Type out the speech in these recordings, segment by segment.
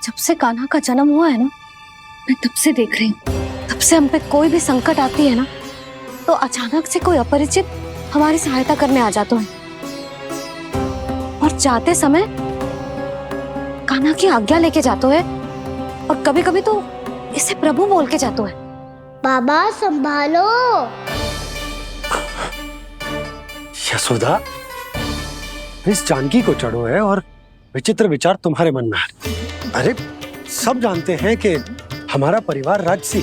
जब से कान्हा का जन्म हुआ है ना, मैं तब से देख रही हूँ, तब से हम पे कोई भी संकट आती है ना, तो अचानक से कोई अपरिचित हमारी सहायता करने आ जाता है, और जाते समय कान्हा की आज्ञा लेके जाते है, और कभी कभी तो इसे प्रभु बोल के जाते है। बाबा संभालो। यशोदा, इस जानकी को चढ़ो है और विचित्र विचार तुम्हारे मन में है। अरे सब जानते हैं कि हमारा परिवार राजसी,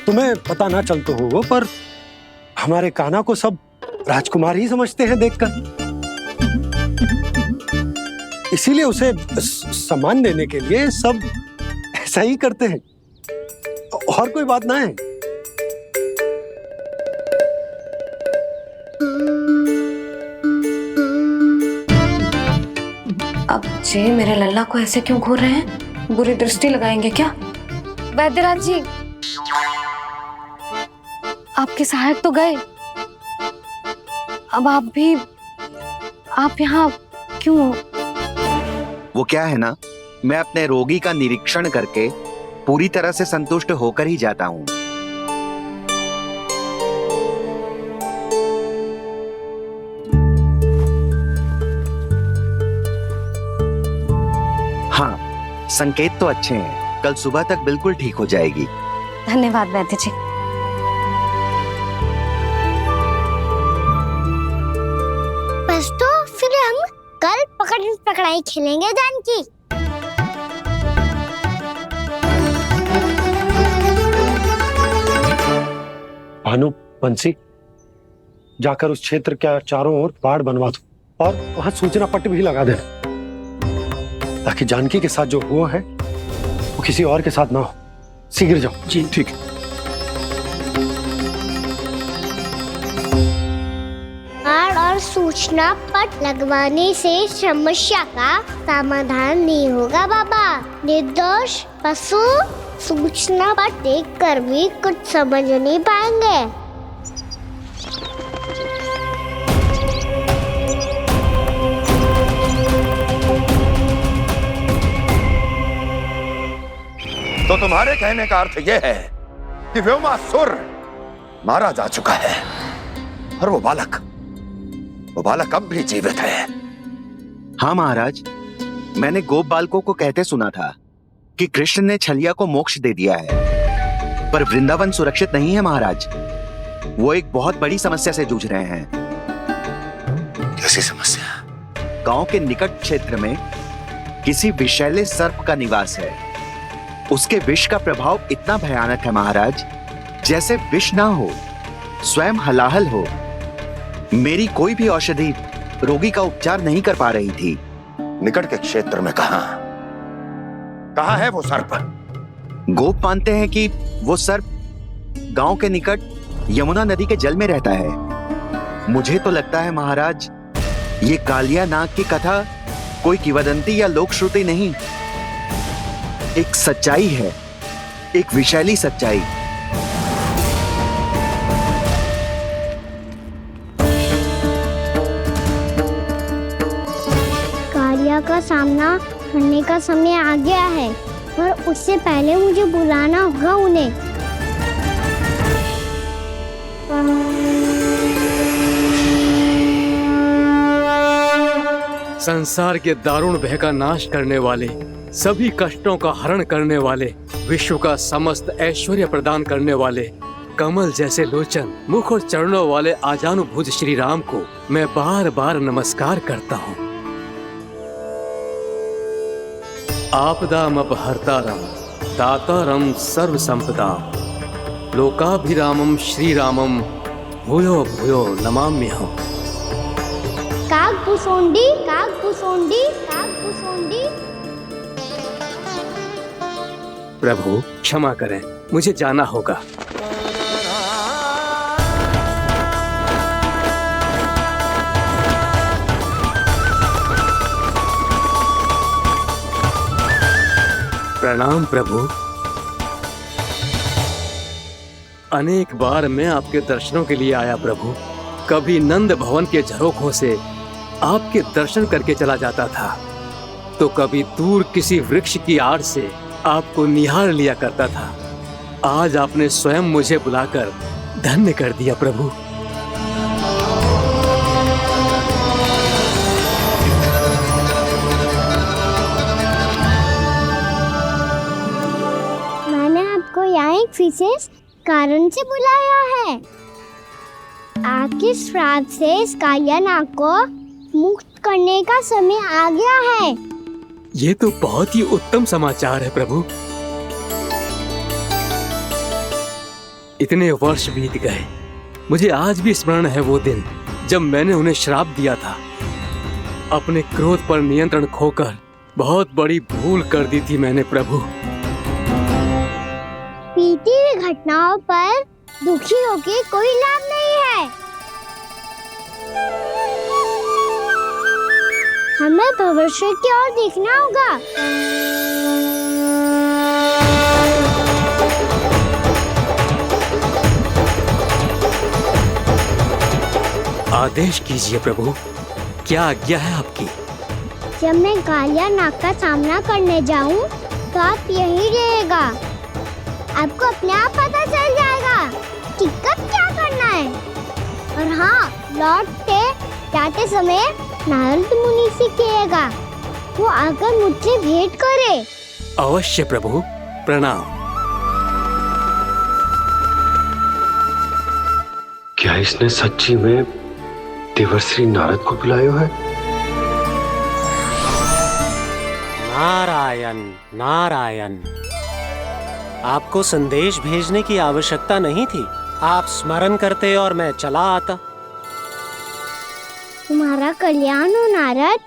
तुम्हें पता ना चलते हो वो, पर हमारे कान्हा को सब राजकुमार ही समझते हैं देखकर, इसीलिए उसे सम्मान देने के लिए सब ऐसा ही करते हैं, और कोई बात ना है। अब जी मेरे लल्ला को ऐसे क्यों घूर रहे हैं? बुरी दृष्टि लगाएंगे क्या? वैद्यराज जी, आपके सहायक तो गए, अब आप यहाँ क्यों? वो क्या है ना, मैं अपने रोगी का निरीक्षण करके पूरी तरह से संतुष्ट होकर ही जाता हूँ। हाँ, संकेत तो अच्छे हैं, कल सुबह तक बिल्कुल ठीक हो जाएगी। धन्यवाद वैद्य जी। बस तो फिर हम कल पकड़न पकड़ाई खेलेंगे जानकी। भानु, बंसी, जाकर उस क्षेत्र के चारों ओर बाड़ बनवा दो और वहां सूचना पट्ट भी लगा देना, ताकि जानकी के साथ जो हुआ है वो किसी और के साथ ना हो। शीघ्र जाओ। जी ठीक। बाड़ और सूचना पट लगवाने से समस्या का समाधान नहीं होगा बाबा। निर्दोष पशु सूचना पट देखकर भी कुछ समझ नहीं पाएंगे। तो तुम्हारे कहने का अर्थ यह है कि व्योमासुर मारा जा चुका है, और वो बालक अब भी जीवित है। हाँ महाराज, मैंने गोप बालकों को कहते सुना था कि कृष्ण ने छलिया को मोक्ष दे दिया है, पर वृंदावन सुरक्षित नहीं है महाराज। वो एक बहुत बड़ी समस्या से जूझ रहे हैं। कैसी समस्या? गांव के निकट क्षेत्र में किसी विषैले सर्प का निवास है। उसके विष का प्रभाव इतना भयानक है महाराज, जैसे विष ना हो, स्वयं हलाहल हो। मेरी कोई भी औषधि रोगी का उपचार नहीं कर पा रही थी। निकट के क्षेत्र में कहाँ है वो सर्प? गोप मानते हैं कि वो सर्प गांव के निकट यमुना नदी के जल में रहता है। मुझे तो लगता है महाराज, ये कालिया नाग की कथा कोई किंवदंती या लोक श्रुति नहीं, एक सच्चाई है, एक विषैली सच्चाई। कालिया का सामना करने का समय आ गया है, पर उससे पहले मुझे बुलाना होगा उन्हें। संसार के दारुण भय का नाश करने वाले, सभी कष्टों का हरण करने वाले, विश्व का समस्त ऐश्वर्य प्रदान करने वाले, कमल जैसे लोचन, मुख और चरणों वाले आजानुभुज श्री राम को मैं बार बार नमस्कार करता हूँ। आपदामपहर्तारं दातारं सर्व संपदा, लोकाभिरामं श्री रामं भूयो भूयो नमाम्यहम्। कागभूसोंडी कागभूसोंडी कागभूसोंडी। प्रभु क्षमा करें, मुझे जाना होगा। प्रणाम प्रभु। अनेक बार मैं आपके दर्शनों के लिए आया प्रभु। कभी नंद भवन के झरोखों से आपके दर्शन करके चला जाता था, तो कभी दूर किसी वृक्ष की आड़ से आपको निहार लिया करता था। आज आपने स्वयं मुझे बुलाकर धन्य कर दिया प्रभु। मैंने आपको यहाँ एक विशेष कारण से बुलाया है। आपके श्राप से इस कालिया नाग को मुक्त करने का समय आ गया है। ये तो बहुत ही उत्तम समाचार है प्रभु। इतने वर्ष बीत गए, मुझे आज भी स्मरण है वो दिन जब मैंने उन्हें श्राप दिया था। अपने क्रोध पर नियंत्रण खोकर बहुत बड़ी भूल कर दी थी मैंने प्रभु। बीती हुई घटनाओं पर दुखी होके कोई लाभ नहीं है। हमें भविष्य की ओर देखना होगा। आदेश कीजिए प्रभु, क्या आज्ञा है आपकी? जब मैं कालिया नाग का सामना करने जाऊं, तो आप यही रहेगा। आपको अपने आप पता चल जाएगा कि कब क्या करना है। और हाँ, लौटते जाते समय नारद मुनि से कहिएगा वो आकर मुझसे भेंट करे। अवश्य प्रभु, प्रणाम। क्या इसने सच्ची में देवर्षि नारद को बुलाया है? नारायण नारायण, आपको संदेश भेजने की आवश्यकता नहीं थी। आप स्मरण करते और मैं चला आता। तुम्हारा कल्याण हो नारद।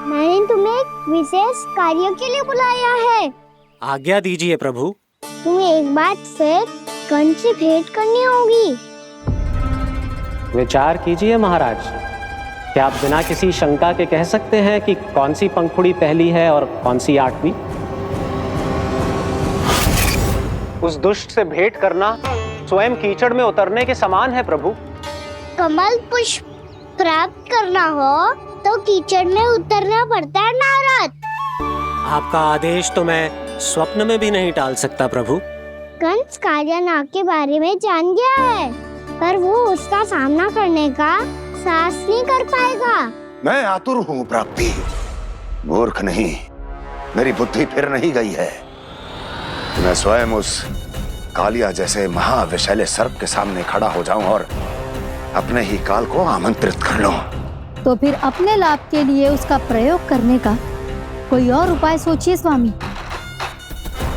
मैंने तुम्हें एक विशेष कार्य के लिए बुलाया है। आज्ञा दीजिए प्रभु। तुम्हें एक बार फिर कंस से भेंट करनी होगी। विचार कीजिए महाराज, क्या आप बिना किसी शंका के कह सकते हैं कि कौन सी पंखुड़ी पहली है और कौन सी आठवीं? उस दुष्ट से भेंट करना स्वयं कीचड़ में उतरने के समान है प्रभु। कमल पुष्प प्राप्त करना हो तो कीचड़ में उतरना पड़ता है नारद। आपका आदेश तो मैं स्वप्न में भी नहीं टाल सकता प्रभु। कंस कालिया नाग के बारे में जान गया है, पर वो उसका सामना करने का साहस नहीं कर पाएगा। मैं आतुर हूँ प्राप्ति, मूर्ख नहीं। मेरी बुद्धि फिर नहीं गई है। मैं स्वयं उस कालिया जैसे महाविषैले सर्प के सामने खड़ा हो जाऊं और अपने ही काल को आमंत्रित कर लूं। तो फिर अपने लाभ के लिए उसका प्रयोग करने का कोई और उपाय सोचिए स्वामी।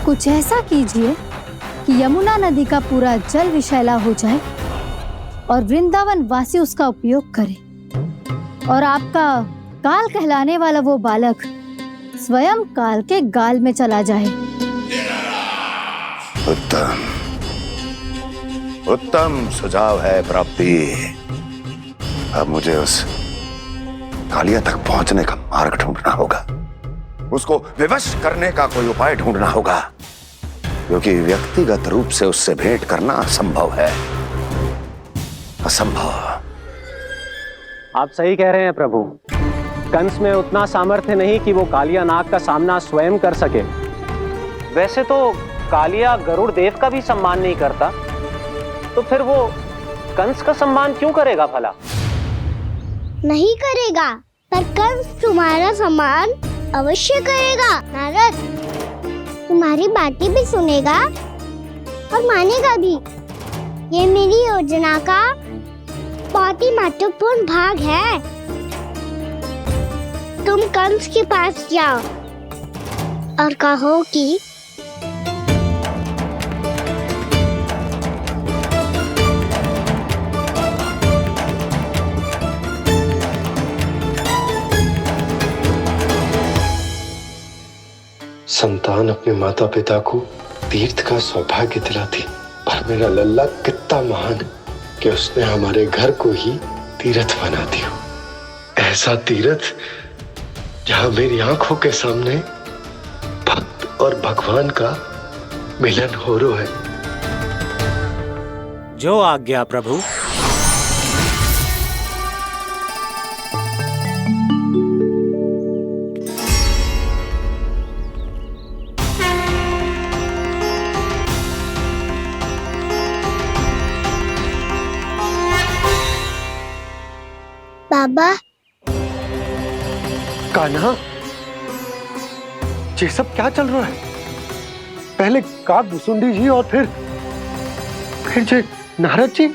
कुछ ऐसा कीजिए कि यमुना नदी का पूरा जल विषैला हो जाए और वृंदावन वासी उसका उपयोग करे, और आपका काल कहलाने वाला वो बालक स्वयं काल के गाल में चला जाए। उत्तम उत्तम सुझाव है प्राप्ति। अब मुझे उस कालिया तक पहुंचने का मार्ग ढूंढना होगा। उसको विवश करने का कोई उपाय ढूंढना होगा, क्योंकि व्यक्तिगत रूप से उससे भेंट करना असंभव है। असंभव। आप सही कह रहे हैं प्रभु। कंस में उतना सामर्थ्य नहीं कि वो कालिया नाग का सामना स्वयं कर सके। वैसे तो कालिया गरुड़ देव का भी सम्मान नहीं करता, तो फिर वो कंस का सम्मान क्यों करेगा भला? नहीं करेगा, पर कंस तुम्हारा सम्मान अवश्य करेगा नारद। तुम्हारी बातें भी सुनेगा और मानेगा भी। ये मेरी योजना का बहुत ही महत्वपूर्ण भाग है। तुम कंस के पास जाओ और कहो कि संतान अपने माता पिता को तीर्थ का सौभाग्य दिलाती, और मेरा लल्ला कितना महान कि उसने हमारे घर को ही तीर्थ बना दिया। ऐसा तीर्थ जहां मेरी आंखों के सामने भक्त और भगवान का मिलन हो रहा है। जो आज्ञा प्रभु। बाबा कान्हा, ये सब क्या चल रहा है? पहले काक भुसुंडी जी और फिर जे नारद जी।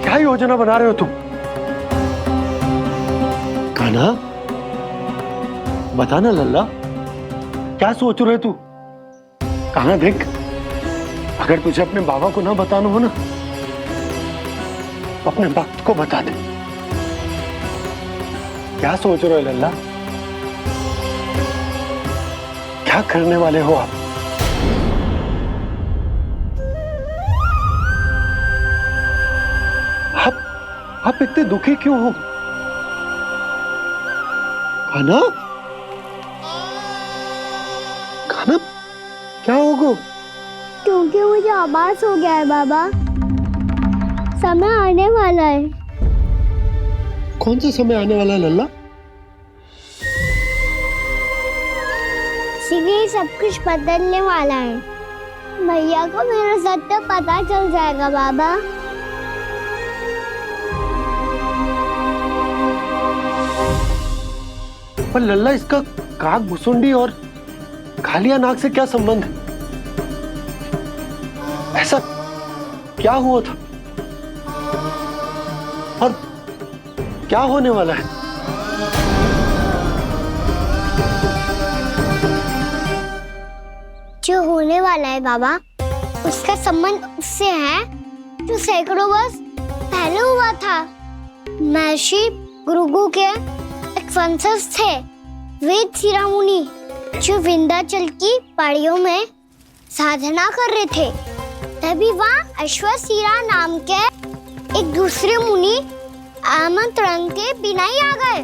क्या योजना बना रहे हो तुम? कान्हा, बता ना लल्ला, क्या सोच रहे तू? कान्हा देख, अगर तुझे अपने बाबा को ना बताना हो ना, तो अपने भक्त को बता दे। क्या सोच रहे हो लल्ला? क्या करने वाले हो आप? आप इतने दुखी क्यों हो? कान्हा, कान्हा, क्या होगा? क्योंकि मुझे आभास हो गया है बाबा, समय आने वाला है। कौन सा समय आने वाला है लल्ला? इसीलिए सब कुछ बदलने वाला है। भैया को मेरा सत्य पता चल जाएगा बाबा। पर लल्ला, इसका काक भुसुंडी और कालिया नाग से क्या संबंध है? ऐसा क्या हुआ था और क्या होने वाला है? जो होने वाला है बाबा, उसका संबंध उससे है जो सैकड़ों वर्ष पहले हुआ था। महर्षि भृगु के एक वंशज थे वेद शिरोमणि, जो विंध्याचल की पहाड़ियों में साधना कर रहे थे। तभी वहाँ अश्वशिरा नाम के एक दूसरे मुनि आमंत्रण के बिना ही आ गए।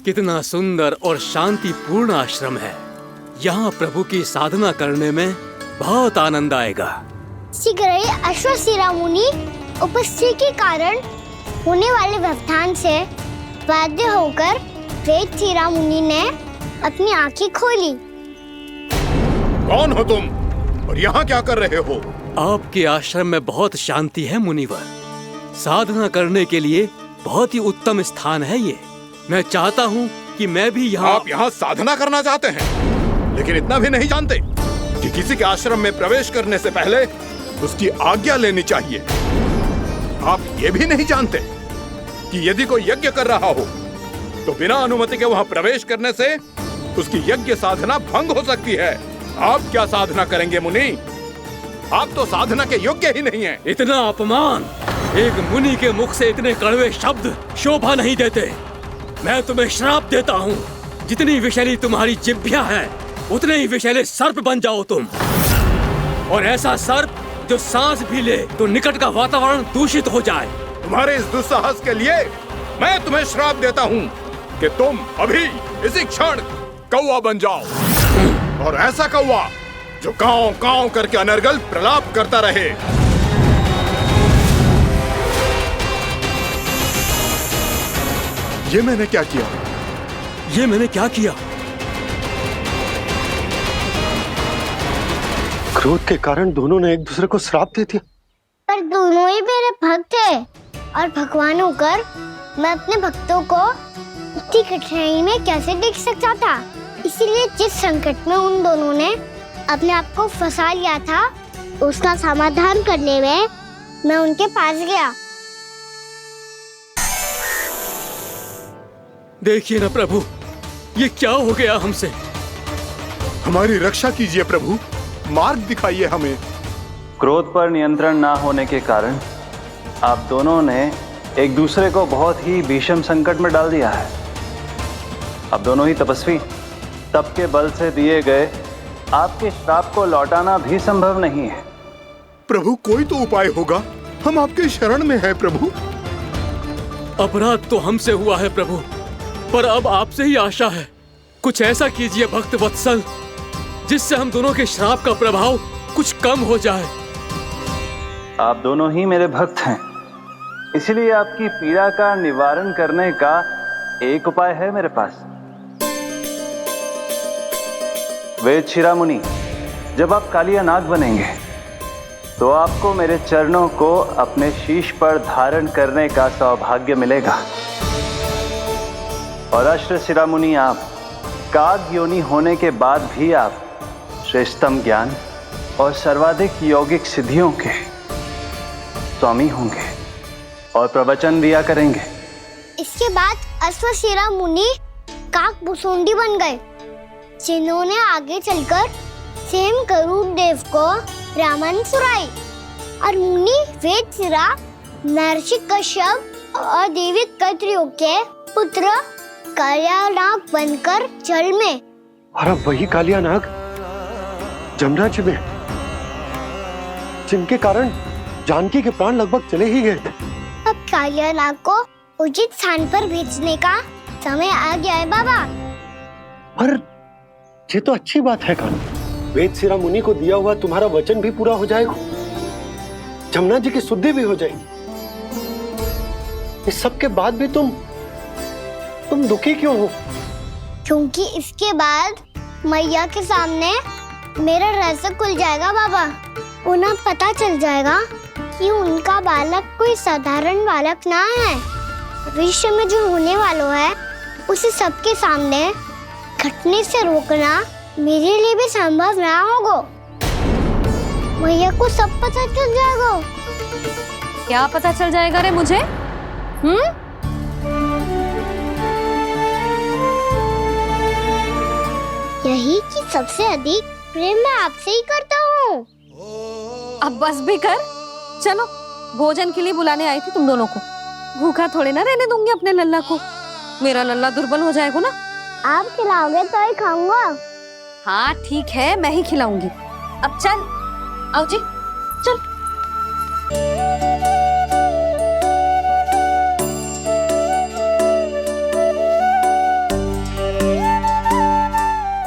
कितना सुंदर और शांतिपूर्ण आश्रम है। यहाँ प्रभु की साधना करने में बहुत आनंद आएगा। शीघ्र ही अश्वशिरा मुनि उपस्थिति के कारण होने वाले व्यवधान से बाध्य होकर वेद शिरोमणि ने अपनी आंखें खोली। कौन हो तुम और यहाँ क्या कर रहे हो? आपके आश्रम में बहुत शांति है मुनिवर। साधना करने के लिए बहुत ही उत्तम स्थान है ये। मैं चाहता हूँ कि मैं भी यहाँ। आप यहाँ साधना करना चाहते हैं, लेकिन इतना भी नहीं जानते कि किसी के आश्रम में प्रवेश करने से पहले उसकी आज्ञा लेनी चाहिए। आप ये भी नहीं जानते कि यदि कोई यज्ञ कर रहा हो तो बिना अनुमति के वहाँ प्रवेश करने से उसकी यज्ञ साधना भंग हो सकती है। आप क्या साधना करेंगे मुनि? आप तो साधना के योग्य ही नहीं हैं। इतना अपमान! एक मुनि के मुख से इतने कड़वे शब्द शोभा नहीं देते। मैं तुम्हें श्राप देता हूँ, जितनी विषैली तुम्हारी जिह्वा है उतने ही विषैले सर्प बन जाओ तुम। और ऐसा सर्प जो सांस भी ले तो निकट का वातावरण दूषित हो जाए। तुम्हारे इस दुस्साहस के लिए मैं तुम्हें श्राप देता हूँ कि तुम अभी इसी क्षण कौवा बन जाओ, और ऐसा कौवा जो कांव कांव करके अनर्गल प्रलाप करता रहे। ये मैंने क्या किया? ये मैंने क्या किया? क्रोध के कारण दोनों ने एक दूसरे को श्राप दे दिया। पर दोनों ही मेरे भक्त थे, और भगवान होकर मैं अपने भक्तों को इतनी कठिनाई में कैसे देख सकता था। इसीलिए जिस संकट में उन दोनों ने अपने आप को फंसा लिया था, उसका समाधान करने में मैं उनके पास गया। देखिए ना प्रभु, ये क्या हो गया हमसे? हमारी रक्षा कीजिए प्रभु, मार्ग दिखाइए हमें। क्रोध पर नियंत्रण ना होने के कारण आप दोनों ने एक दूसरे को बहुत ही भीषण संकट में डाल दिया है। अब दोनों ही तपस्वी, तप के बल से दिए गए आपके श्राप को लौटाना भी संभव नहीं है। प्रभु, कोई तो उपाय होगा, हम आपके शरण में हैं प्रभु। अपराध तो हमसे हुआ है प्रभु, पर अब आपसे ही आशा है। कुछ ऐसा कीजिए भक्त वत्सल, जिससे हम दोनों के श्राप का प्रभाव कुछ कम हो जाए। आप दोनों ही मेरे भक्त हैं, इसलिए आपकी पीड़ा का निवारण करने का एक उपाय है मेरे पास। वेद शिरोमणि, जब आप कालिया नाग बनेंगे तो आपको मेरे चरणों को अपने शीश पर धारण करने का सौभाग्य मिलेगा। और अश्र शिरोमुनि, आप काग योनि होने के बाद भी आप श्रेष्ठतम ज्ञान और सर्वाधिक यौगिक सिद्धियों के स्वामी होंगे और प्रवचन दिया करेंगे। इसके बाद अश्वशिरा मुनि काकभूषुंडी बन गए, जिन्होंने आगे चलकर स्वयं गरुड़ देव को रामायण सुनाई। और मुनि वेदशिरा, महर्षि कश्यप और देवी कत्रियों के पुत्र कालियानाग बनकर जल में, और अब वही कालियानाग जमराज में, जिनके कारण जानकी के प्राण लगभग चले ही गए थे। अब कालियानाग को उचित स्थान पर भेजने का समय आ गया है बाबा। पर ये तो अच्छी बात है कान्हा, वेदशिरा मुनि को दिया हुआ तुम्हारा वचन भी पूरा हो जाएगा, जमुना जी की शुद्धि भी हो जाएगी। इस सब के बाद भी तुम दुखी क्यों हो? क्योंकि इसके बाद मैया के सामने मेरा रहस्य खुल जाएगा बाबा। उन्हें पता चल जाएगा कि उनका बालक कोई साधारण बालक ना है। भविष्य में जो होने वाला है उसे सबके सामने घटने से रोकना मेरे लिए भी संभव ना होगा। मैया को सब पता चल जाएगा। क्या पता चल जाएगा रे मुझे? यही कि सबसे अधिक प्रेम मैं आपसे ही करता हूँ। अब बस भी कर, चलो भोजन के लिए बुलाने आई थी तुम दोनों को। भूखा थोड़े ना रहने दूंगी अपने लल्ला को, मेरा लल्ला दुर्बल हो जाएगा ना। आप खिलाओगे तो ही खाऊंगा। हाँ ठीक है, मैं ही खिलाऊंगी। अब चल, आओ जी चल।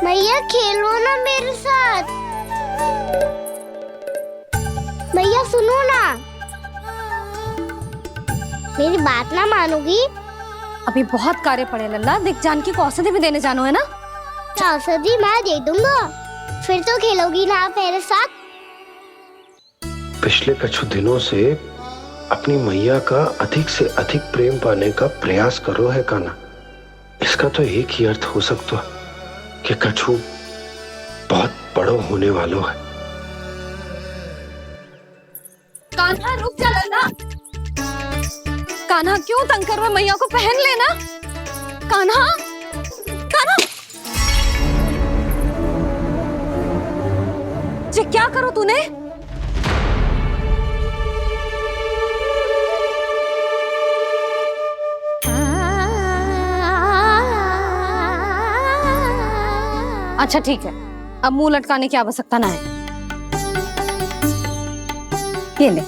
मैया खेलो ना मेरे साथ। मैया सुनो ना, मेरी बात ना मानोगी? अभी बहुत कार्य पड़े लल्ला, देख जानकी को औषधि भी देने जानो है ना। औषधि मैं दे दूंगा, फिर तो खेलोगी ना आप मेरे साथ? पिछले कुछ दिनों से अपनी मैया का अधिक से अधिक प्रेम पाने का प्रयास करो है कान्हा। इसका तो एक ही अर्थ हो सकता कि कछु बहुत बड़ो होने वालों है। कान्हा रुक जा लल्ला। कान्हा क्यों तंग कर रहा है? मैया को पहन लेना। कान्हा, कान्हा, ये क्या करो तूने? अच्छा ठीक है, अब मुंह लटकाने की आवश्यकता ना है। ये ले।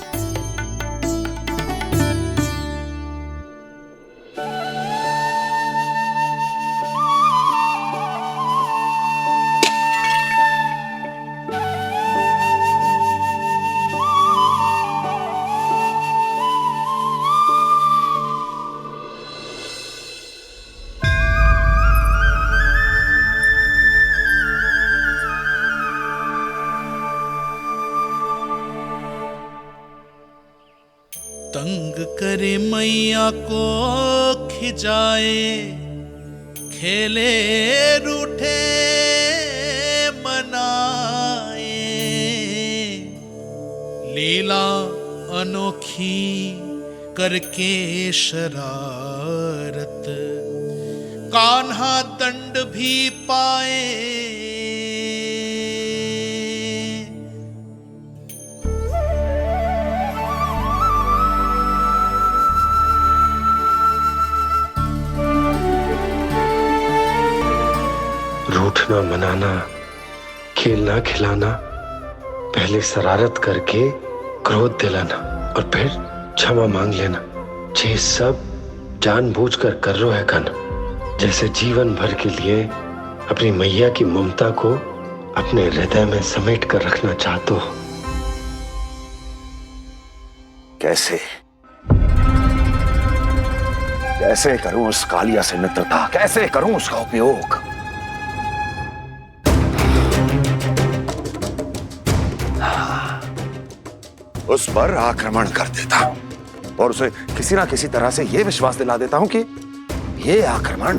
तंग करे मैया को खिजाए, खेले रूठे मनाए, लीला अनोखी करके शरारत, कान्हा दंड भी पाए। रूठना मनाना, खेलना खिलाना, पहले शरारत करके क्रोध दिलाना और फिर क्षमा मांग लेना, ये सब जानबूझकर कर रहे है कान्हा। जैसे जीवन भर के लिए अपनी मैया की ममता को अपने हृदय में समेट कर रखना चाहते हो। कैसे कैसे करूं उस कालिया से मित्रता, कैसे करूं उसका उपयोग? उस पर आक्रमण कर देता और उसे किसी ना किसी तरह से यह विश्वास दिला देता हूं कि यह आक्रमण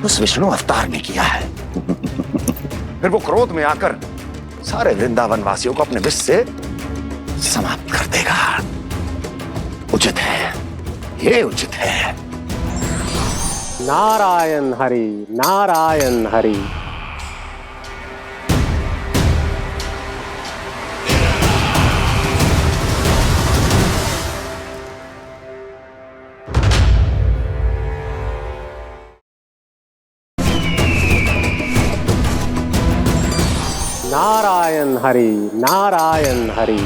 उस विष्णु अवतार ने किया है। फिर वो क्रोध में आकर सारे वृंदावन वासियों को अपने विष से समाप्त कर देगा। उचित है, ये उचित है। नारायण हरि, नारायण हरि। नारायण हरि, नारायण हरि।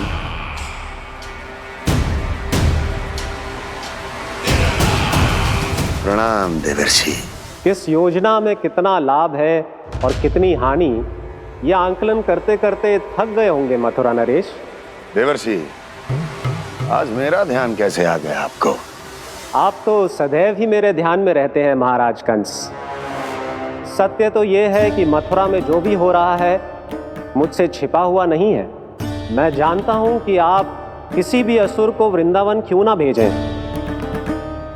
प्रणाम देवर्षि। किस योजना में कितना लाभ है और कितनी हानि, यह आंकलन करते करते थक गए होंगे मथुरा नरेश। देवर्षि, आज मेरा ध्यान कैसे आ गया आपको? आप तो सदैव ही मेरे ध्यान में रहते हैं महाराज कंस। सत्य तो यह है कि मथुरा में जो भी हो रहा है मुझसे छिपा हुआ नहीं है। मैं जानता हूं कि आप किसी भी असुर को वृंदावन क्यों ना भेजें,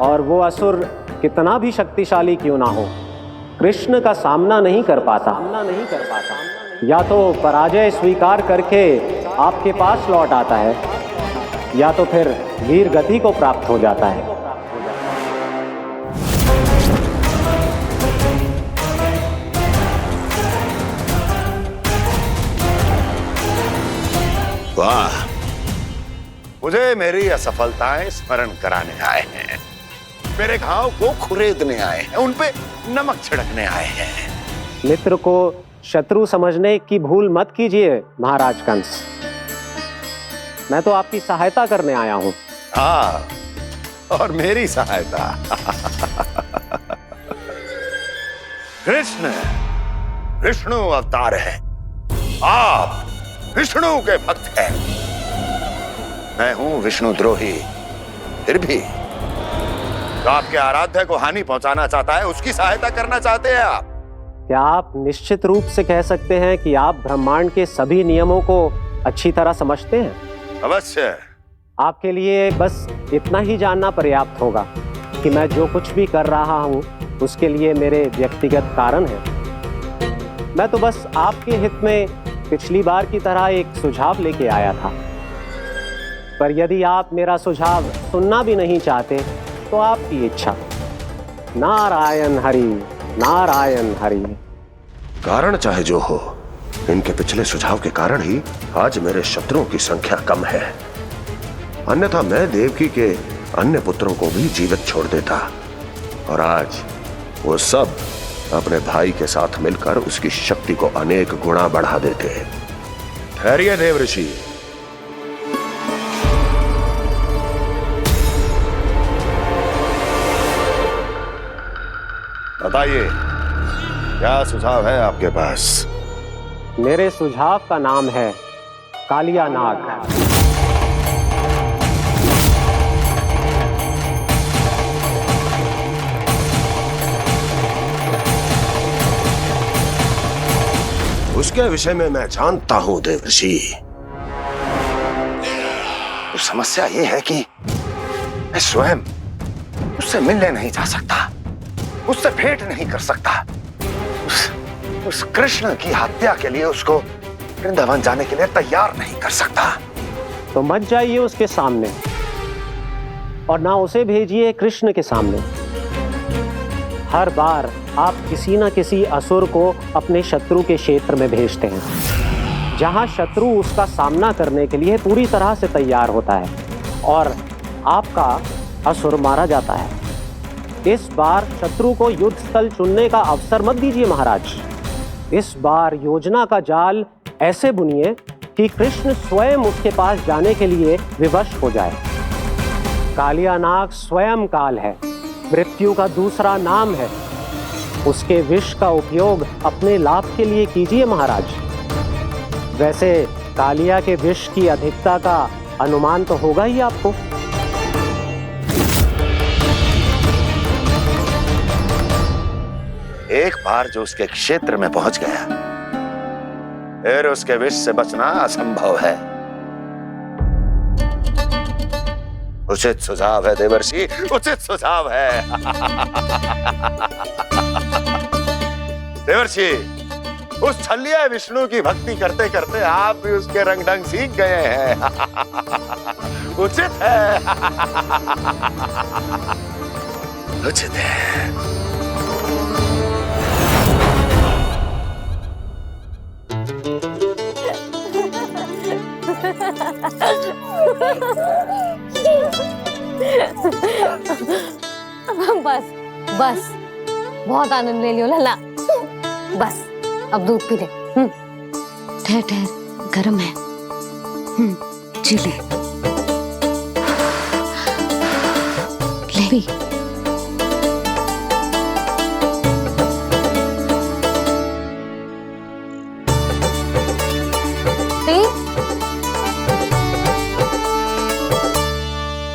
और वो असुर कितना भी शक्तिशाली क्यों ना हो, कृष्ण का सामना नहीं कर पाता। या तो पराजय स्वीकार करके आपके पास लौट आता है, या तो फिर वीर गति को प्राप्त हो जाता है। वाह, मुझे मेरी असफलताएं स्मरण कराने आए हैं, मेरे घाव को खुरेदने आए हैं, उन पे नमक छिड़कने आए हैं। मित्र को शत्रु समझने की भूल मत कीजिए महाराज कंस। मैं तो आपकी सहायता करने आया हूं। हाँ, और मेरी सहायता। कृष्ण विष्णु अवतार है, आप विष्णु के भक्त हैं। मैं हूं विष्णु द्रोही, फिर भी तो आपके आराध्य को हानि पहुंचाना चाहता है, उसकी सहायता करना चाहते हैं आप। क्या आप निश्चित रूप से कह सकते हैं कि आप ब्रह्मांड के सभी नियमों को अच्छी तरह समझते हैं? अवश्य। आपके लिए बस इतना ही जानना पर्याप्त होगा कि मैं जो कुछ भी कर रहा हूं उसके लिए मेरे व्यक्तिगत कारण हैं। मैं तो बस आपके हित में पिछली बार की तरह एक सुझाव लेके आया था, पर यदि आप मेरा सुझाव सुनना भी नहीं चाहते तो आपकी इच्छा। नारायण हरि, नारायण हरि। कारण चाहे जो हो, इनके पिछले सुझाव के कारण ही आज मेरे शत्रुओं की संख्या कम है। अन्यथा मैं देवकी के अन्य पुत्रों को भी जीवित छोड़ देता, और आज वो सब अपने भाई के साथ मिलकर उसकी शक्ति को अनेक गुणा बढ़ा देते। ठहरिए देवऋषि। बताइए, क्या सुझाव है आपके पास? मेरे सुझाव का नाम है कालिया नाग। उसके विषय में मैं जानता हूं देवर्षि। तो समस्या यह है कि मैं स्वयं उससे मिलने नहीं जा सकता, उससे भेंट नहीं कर सकता। उस कृष्ण की हत्या के लिए उसको वृंदावन जाने के लिए तैयार नहीं कर सकता। तो मत जाइए उसके सामने, और ना उसे भेजिए कृष्ण के सामने। हर बार आप किसी न किसी असुर को अपने शत्रु के क्षेत्र में भेजते हैं, जहां शत्रु उसका सामना करने के लिए पूरी तरह से तैयार होता है और आपका असुर मारा जाता है। इस बार शत्रु को युद्ध स्थल चुनने का अवसर मत दीजिए महाराज। इस बार योजना का जाल ऐसे बुनिए कि कृष्ण स्वयं उसके पास जाने के लिए विवश हो जाए। कालिया नाग स्वयं काल है, मृत्यु का दूसरा नाम है। उसके विष का उपयोग अपने लाभ के लिए कीजिए महाराज। वैसे कालिया के विष की अधिकता का अनुमान तो होगा ही आपको। एक बार जो उसके क्षेत्र में पहुंच गया, फिर उसके विष से बचना असंभव है। उचित सुझाव है देवर्षि, उचित सुझाव है। देवर्षि, उस छलिया विष्णु की भक्ति करते करते आप भी उसके रंग ढंग सीख गए हैं। उचित है। उचित है। बस बस, बहुत आनंद ले लियो लल्ला। बस अब दूध पी ले। ठहर ठहर, गर्म है। जी ले ले भी।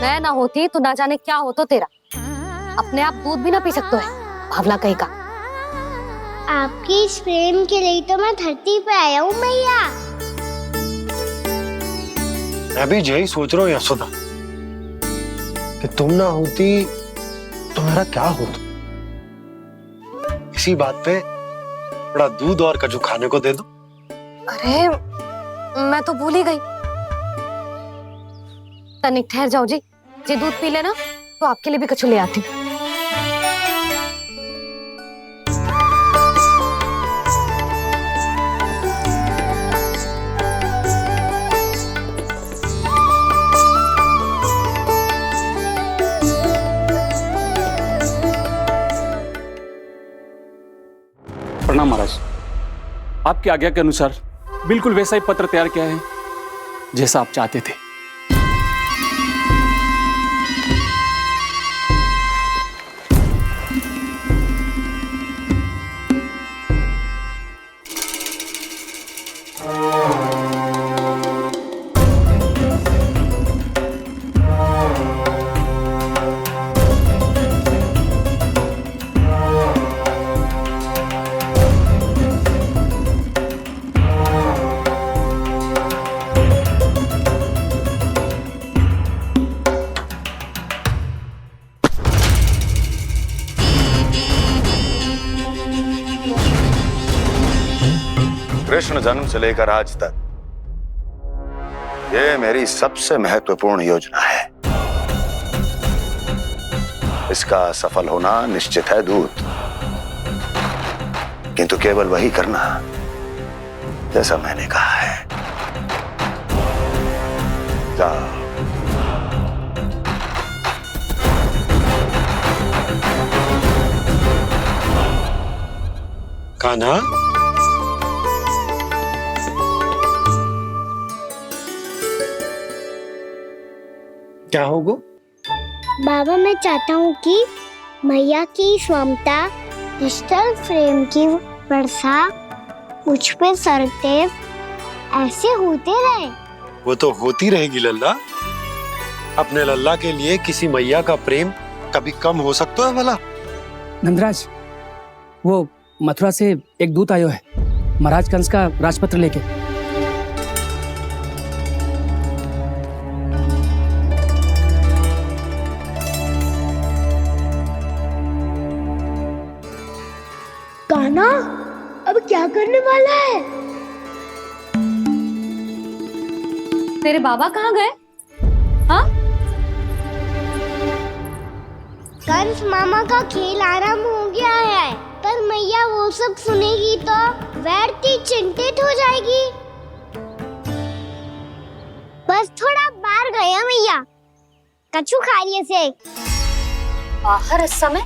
मैं ना होती तो ना जाने क्या हो तो तेरा। अपने आप दूध भी ना पी सकते है, भावला कहीं का। आपकी इस प्रेम के लिए तो मैं धरती पे आया हूँ मैया। मैं भी यही सोच रहा हूँ यशोदा कि तुम ना होती तो मेरा क्या होता। इसी बात पे थोड़ा दूध और कजू खाने को दे दो। अरे मैं तो भूल ही गई। तनिक ठहर जाओ जी, दूध पी लेना तो आपके लिए भी कछु ले आती। प्रणाम महाराज। आपकी आज्ञा के अनुसार बिल्कुल वैसा ही पत्र तैयार किया है जैसा आप चाहते थे। कृष्ण जन्म से लेकर आज तक ये मेरी सबसे महत्वपूर्ण योजना है। इसका सफल होना निश्चित है दूत, किंतु केवल वही करना जैसा मैंने कहा है। जाओ। कान्हा, क्या होगा? बाबा मैं चाहता हूँ कि मैया की स्वमता क्रिस्टल फ्रेम की वर्षा मुझ पे सरते ऐसे होते रहे। वो तो होती रहेगी लल्ला। अपने लल्ला के लिए किसी मैया का प्रेम कभी कम हो सकता है भला? नंदराज, वो मथुरा से एक दूत आयो है महाराज कंस का राजपत्र लेके। कान्हा अब क्या करने वाला है? तेरे बाबा कहाँ गए? हाँ? कंस मामा का खेल आरंभ हो गया है, पर मैया वो सब सुनेगी तो व्यर्थ चिंतित हो जाएगी। बस थोड़ा बाहर गया मैया, कछु खा लिए से। बाहर इस समय?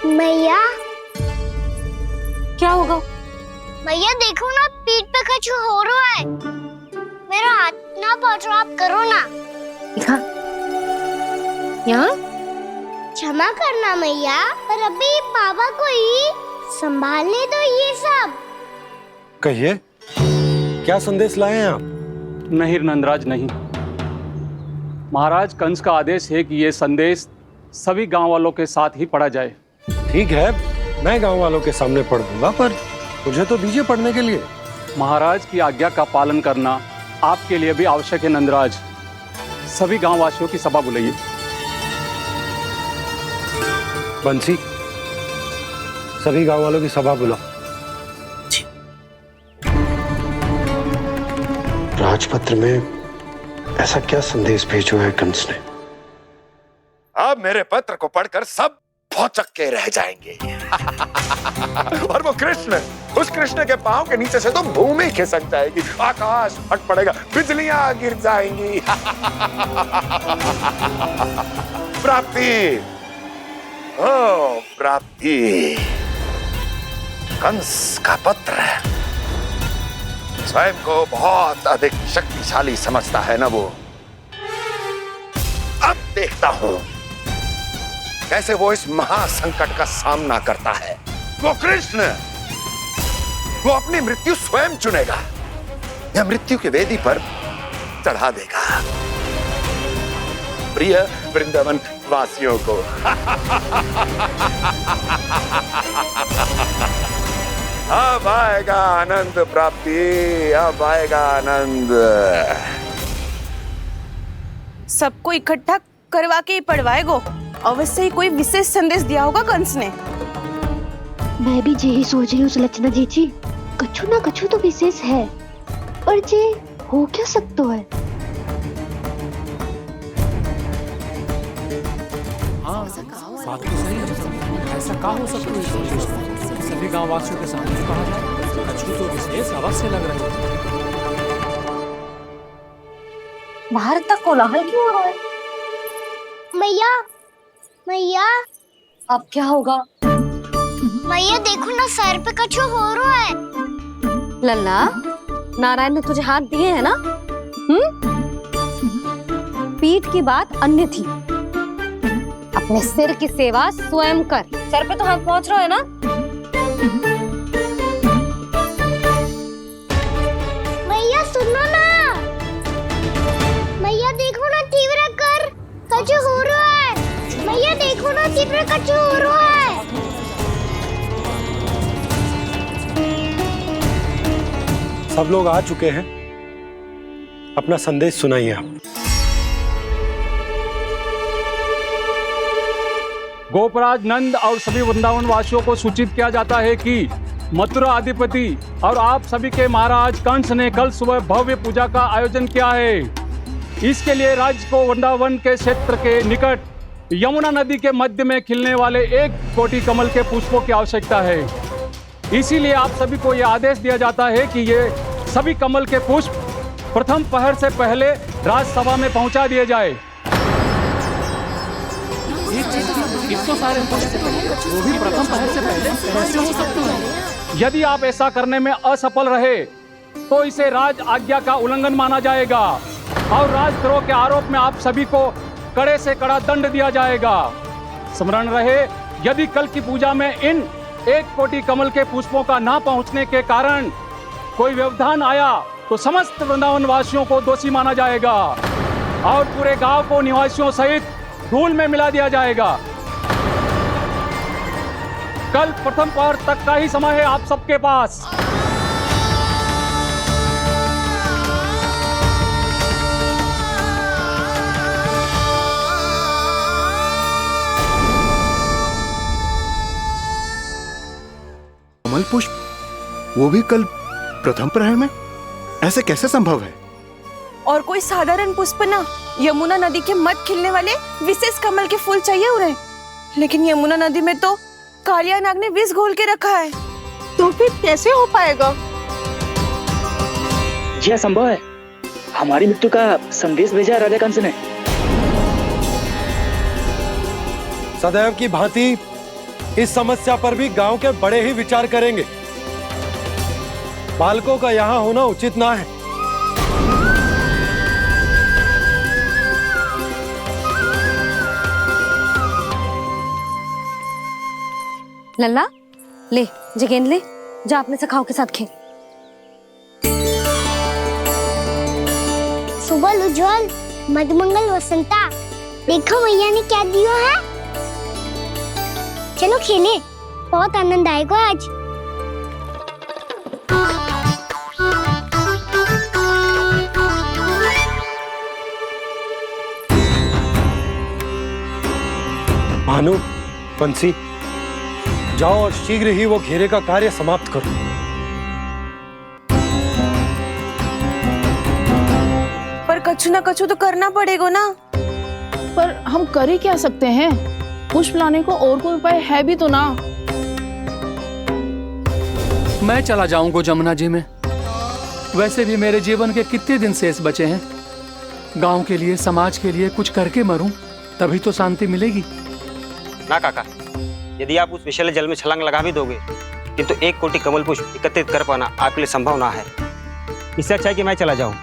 मैया क्या होगा? मैया देखो ना, पीठ पे कुछ हो रहा है। मेरा हाथ ना पकड़ो, आप करो ना। दिखा। यहाँ? क्षमा करना मैया, पर अभी बाबा को ही संभालने दो ये सब। कहिए, क्या संदेश लाए हैं आप? नहीं नंदराज नहीं। महाराज कंस का आदेश है कि ये संदेश सभी गांव वालों के साथ ही पढ़ा जाए। ठीक है, मैं गांव वालों के सामने पढ़ दूंगा, पर मुझे तो दीजिए पढ़ने के लिए। महाराज की आज्ञा का पालन करना आपके लिए भी आवश्यक है नंदराज। सभी गांव वासियों की सभा बुलाइए। बंसी, सभी गांव वालों की सभा बुलाओ। राजपत्र में ऐसा क्या संदेश भेजो है कंस ने? अब मेरे पत्र को पढ़कर सब भौचक के रह जाएंगे। और वो कृष्ण, उस कृष्ण के पांव के नीचे से तो भूमि खिसक जाएगी, आकाश फट पड़ेगा, बिजलियां गिर जाएंगी। प्राप्ति, ओ प्राप्ति, कंस का पत्र स्वयं को बहुत अधिक शक्तिशाली समझता है ना वो। अब देखता हूं कैसे वो इस महासंकट का सामना करता है। वो कृष्ण, वो अपनी मृत्यु स्वयं चुनेगा या मृत्यु की वेदी पर चढ़ा देगा प्रिय वृंदावन वासियों को। अब आएगा आनंद प्राप्ति, अब आएगा आनंद। सबको इकट्ठा करवा के ही पढ़वाएगो। अवश्य ही कोई विशेष संदेश दिया होगा कंस ने। मैं भी यही सोच रही हूँ सुलक्षणा जी, कछु ना कछु तो विशेष है, पर जे हो क्या सकता है? हाँ, बात तो सही है। ऐसा क्या हो सकता है? सभी गांव वासियों के सामने कहा जाए, कछु तो विशेष अवश्य लग रहा है। बाहर तक कोलाहल क्यों हो रहा है? मैया, मैया, अब क्या होगा? मैया देखो ना, सर पे कछु हो रहा है। लल्ला, नारायण ने तुझे हाथ दिए हैं ना? पीठ की बात अन्य थी। अपने सिर की सेवा स्वयं कर। सर पे तो हाथ पहुंच रहा है ना? मैया सुनो ना, मैया देखो ना, तीव्र कर कछु हो रहा है। मैया देखो ना, तीव्र कछु हो रहा है। सब लोग आ चुके हैं, अपना संदेश सुनाइए आप। गोपराज नंद और सभी वृंदावन वासियों को सूचित किया जाता है कि मथुरा अधिपति और आप सभी के महाराज कंस ने कल सुबह भव्य पूजा का आयोजन किया है। इसके लिए राज्य को वृंदावन के क्षेत्र के निकट यमुना नदी के मध्य में खिलने वाले 1 कोटि कमल के पुष्पों की आवश्यकता है। इसीलिए आप सभी को यह आदेश दिया जाता है कि ये सभी कमल के पुष्प प्रथम पहर से पहले राजसभा में पहुंचा दिए जाए। इतने सारे वो भी प्रथम पहर से पहले कैसे हो सकते हैं? यदि आप ऐसा करने में असफल रहे तो इसे राज आज्ञा का उल्लंघन माना जाएगा और राजद्रोह के आरोप में आप सभी को कड़े से कड़ा दंड दिया जाएगा। स्मरण रहे, यदि कल की पूजा में इन 1 कोटि कमल के पुष्पों का ना पहुंचने के कारण कोई व्यवधान आया तो समस्त वृंदावन वासियों को दोषी माना जाएगा और पूरे गांव को निवासियों सहित धूल में मिला दिया जाएगा। कल प्रथम पहर तक का ही समय है आप सबके पास। कमल पुष्प, वो भी कल प्रथम प्रहर में? ऐसे कैसे संभव है? और कोई साधारण पुष्प ना, यमुना नदी के मध्य खिलने वाले विशेष कमल के फूल चाहिए उन्हें। लेकिन यमुना नदी में तो कालिया नाग ने विष घोल के रखा है, तो फिर कैसे हो पाएगा? यह संभव है। हमारी मृत्यु का संदेश भेजा राजा कंस ने। सदैव की भांति इस समस्या पर भी गांव के बड़े ही विचार करेंगे। बालकों का यहाँ होना उचित ना है। लल्ला, ले जे गेंद ले, जा अपने सखाओं के साथ खेल। सुबह उज्जवल, मधुमंगल वसंता, देखो मैया ने क्या दिया है। चलो खेलें, बहुत आनंद आएगा आज। भानु, बंसी, जाओ और शीघ्र ही वो घेरे का कार्य समाप्त करो। पर कछु ना कछु तो करना पड़ेगा ना। पर हम कर ही क्या सकते हैं? पुष्प लाने को और कोई उपाय है भी तो ना। मैं चला जाऊंगा जमुना जी में। वैसे भी मेरे जीवन के कितने दिन शेष बचे हैं। गांव के लिए, समाज के लिए कुछ करके मरूं, तभी तो शांति मिलेगी। ना काका, यदि आप उस विषैले जल में छलांग लगा भी दोगे, किंतु 1 कोटि कमल पुष्प एकत्रित कर पाना आपके लिए संभव ना है। इससे अच्छा है कि मैं चला जाऊं।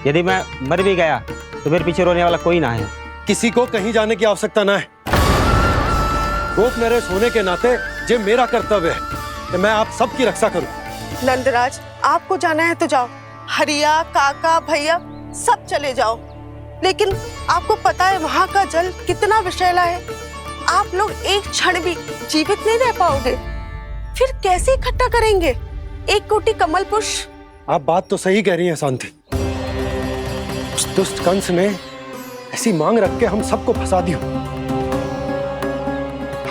यदि मैं मर भी गया तो मेरे पीछे रोने वाला कोई ना है। किसी को कहीं जाने की आवश्यकता ना है। गोप नरेश होने के नाते ये मेरा कर्तव्य है कि मैं आप सबकी रक्षा करूं। नंदराज, आपको जाना है तो जाओ। हरिया, काका, भैया सब चले जाओ। लेकिन आपको पता है वहाँ का जल कितना विषैला है। आप लोग एक क्षण भी जीवित नहीं रह पाओगे। फिर कैसे इकट्ठा करेंगे 1 कोटि कमल पुष्प? आप बात तो सही कह रही हैं शांति। उस दुष्ट कंस ने ऐसी मांग रख के हम सबको फंसा दिया।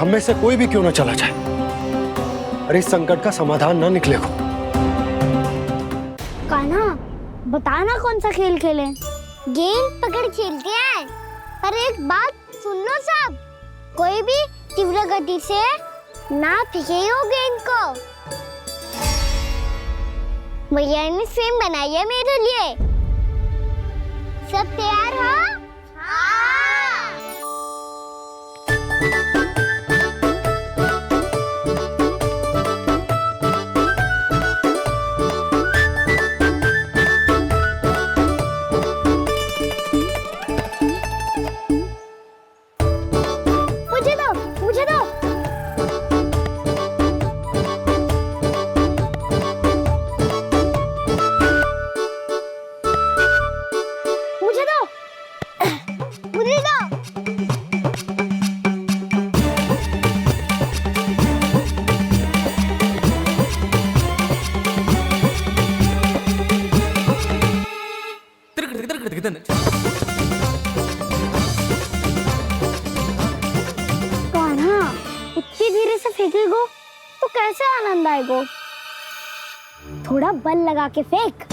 हम में से कोई भी क्यों ना चला जाए और इस संकट का समाधान ना निकले को। कान्हा, बताना कौन सा खेल खेलें? गेंद पकड़ खेलते हैं। पर एक बात सुन लो सब, कोई भी तीव्र गति से ना फेंको गेंद को। भैया ने फ्रेम बनाई है मेरे लिए। सब तैयार हो? मुझे दो, मुझे दो। मुझे दो, मुझे दो। कान्हा, इतनी धीरे से फेंकेगो तो कैसे आनंद आएगो? थोड़ा बल लगा के फेंक।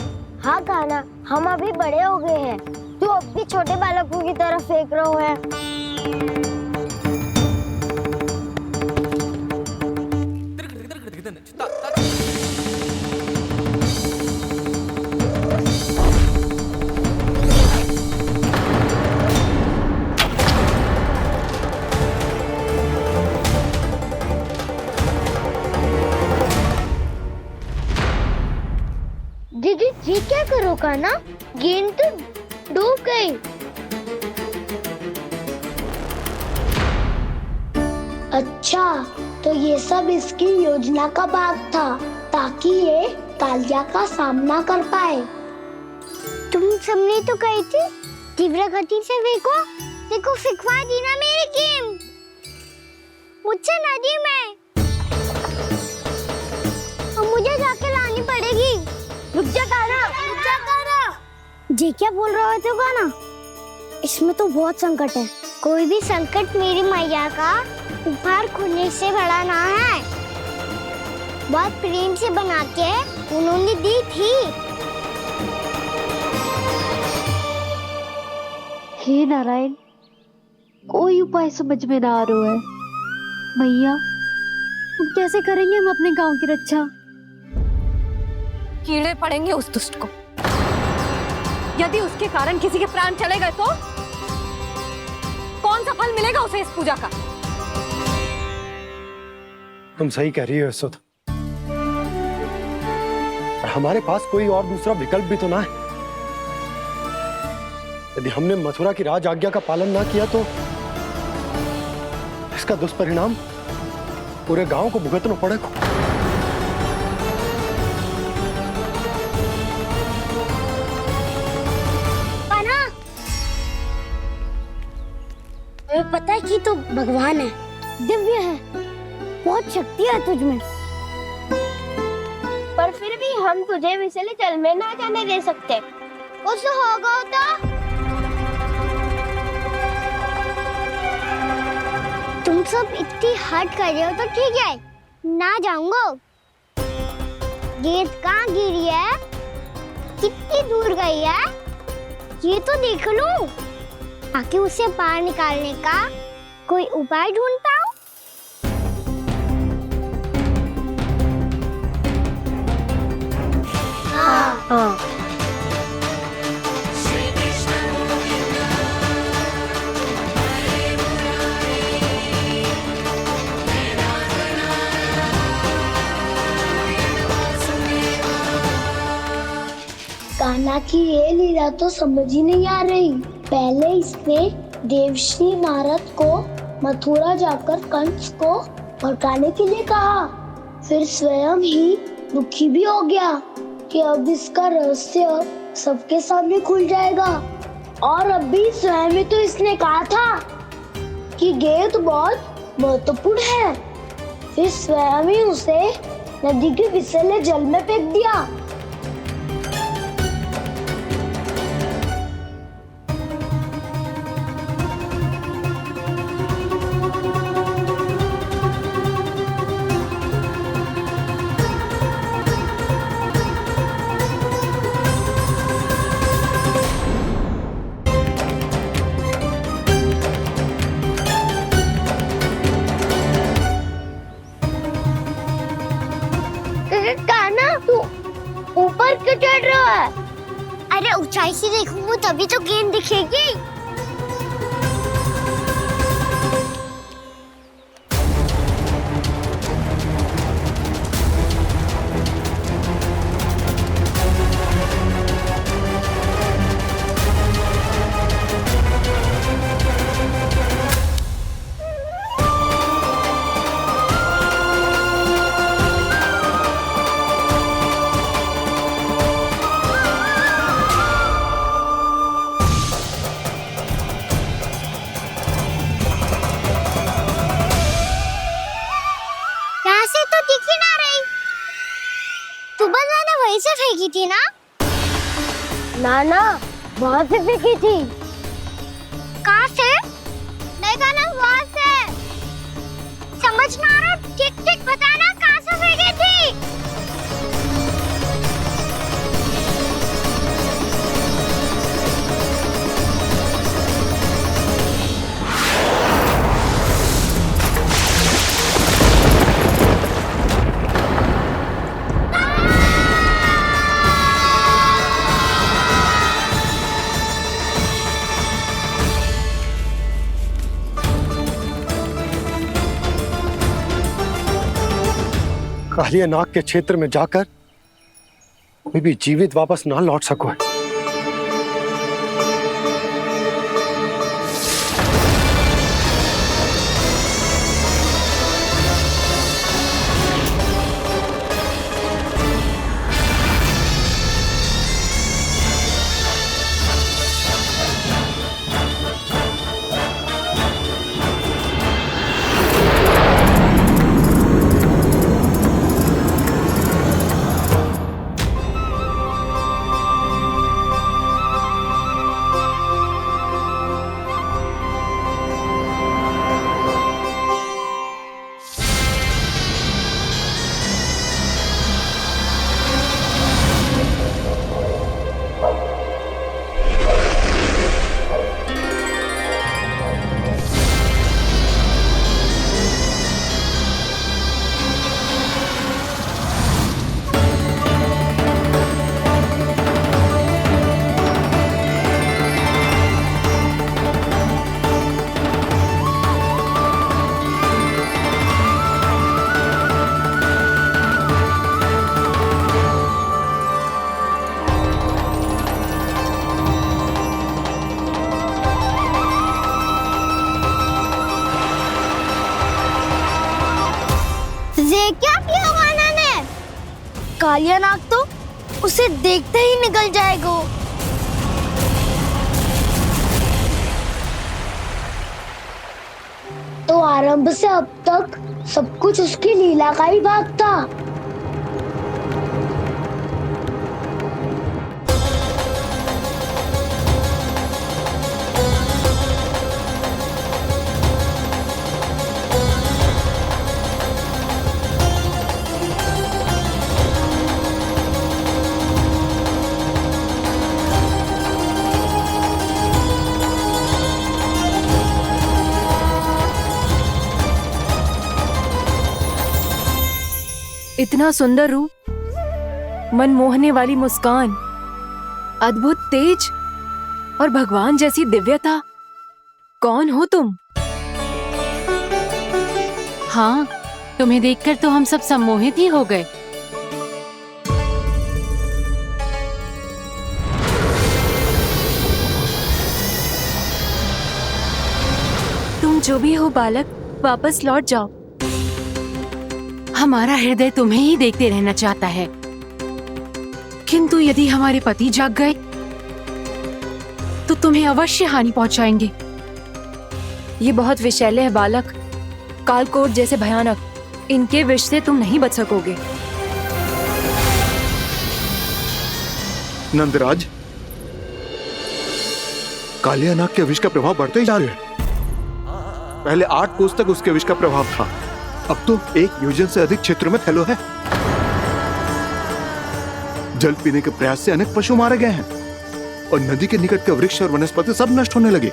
हाँ कान्हा, हम अभी बड़े हो गए हैं, तू अब भी छोटे बालकों की तरह फेंक रहा है। दीदी जी क्या करो कान्हा? गेंद तो डूब गई। अच्छा, तो ये सब इसकी योजना का भाग था ताकि ये कालिया का सामना कर पाए। तुम सबने तो कही थी तीव्र गति से फेंको। देखो फिकवा दी ना मेरी गेम। मुझसे नदी में। अब मुझे जाके लानी पड़ेगी। रुक जा कान्हा, रुक जा कान्हा। जी क्या बोल रहे हो कान्हा? इसमें तो बहुत संकट है। कोई भी संकट मेरी मैया का उपहार खोने से बड़ा ना है। बहुत प्रेम से बना के उन्होंने दी थी। हे नारायण, कोई उपाय समझ में ना आ रहा है। मैया, हम कैसे करेंगे हम अपने गांव की रक्षा? कीड़े पड़ेंगे उस दुष्ट को। यदि उसके कारण किसी के प्राण चले गए तो कौन सा फल मिलेगा उसे इस पूजा का? तुम सही कह रही हो यशोदा। हमारे पास कोई और दूसरा विकल्प भी तो ना है। यदि हमने मथुरा की राज आज्ञा का पालन ना किया तो इसका दुष्परिणाम पूरे गांव को भुगतना पड़ेगा। तुम्हें पता है कि तू भगवान है, दिव्य है, बहुत शक्ति है तुझमें। पर फिर भी हम तुझे विषैले जल में ना जाने दे सकते। कुछ होगा तो तुम सब इतनी हट कर रहे हो तो ठीक है, ना जाऊंगा। गेंद कहाँ गिरी है, कितनी दूर गई है, ये तो देख लूं, ताकि उसे बाहर निकालने का कोई उपाय ढूंढता हूँ। हाँ। कान्हा की ये लीला तो समझ ही नहीं आ रही। पहले इसने देवश्री नारद को मथुरा जाकर कंस को भड़काने के लिए कहा, फिर स्वयं ही दुखी भी हो गया कि अब इसका रहस्य सबके सामने खुल जाएगा। और अभी स्वयं ही तो इसने कहा था कि गेंद बहुत महत्वपूर्ण है, फिर स्वयं ही उसे नदी के विषैले जल में फेंक दिया। ऊपर क्यों चढ़ रहा है? अरे ऊंचाई से देखूंगा तभी तो गेंद दिखेगी। से फेंकी थी ना? ना वहाँ से फेंकी थी। कहाँ से? देखा ना वहाँ से। समझ ना आ रहा, ठीक ठीक बताना कहाँ से फेंकी थी? कालिया नाग के क्षेत्र में जाकर कोई भी जीवित वापस ना लौट सको। क्या किया वाना ने? कालिया नाग तो उसे देखते ही निकल जाएगा। तो आरंभ से अब तक सब कुछ उसकी लीला का ही भाग था। इतना सुंदर रूप, मन मोहने वाली मुस्कान, अद्भुत तेज और भगवान जैसी दिव्यता। कौन हो तुम? हाँ, तुम्हें देखकर तो हम सब सम्मोहित ही हो गए। तुम जो भी हो बालक, वापस लौट जाओ। हमारा हृदय तुम्हें ही देखते रहना चाहता है, किंतु यदि हमारे पति जाग गए तो तुम्हें अवश्य हानि पहुंचाएंगे। ये बहुत विषैले है बालक, कालकोट जैसे भयानक। इनके विष से तुम नहीं बच सकोगे। नंदराज, कालिया नाग के विष का प्रभाव बढ़ते ही जा रहा है। पहले 8 कोस तक उसके विष का प्रभाव था, अब तो 1 योजन से अधिक क्षेत्र में फैलो है। जल पीने के प्रयास से अनेक पशु मारे गए हैं और नदी के निकट के वृक्ष और वनस्पति सब नष्ट होने लगे।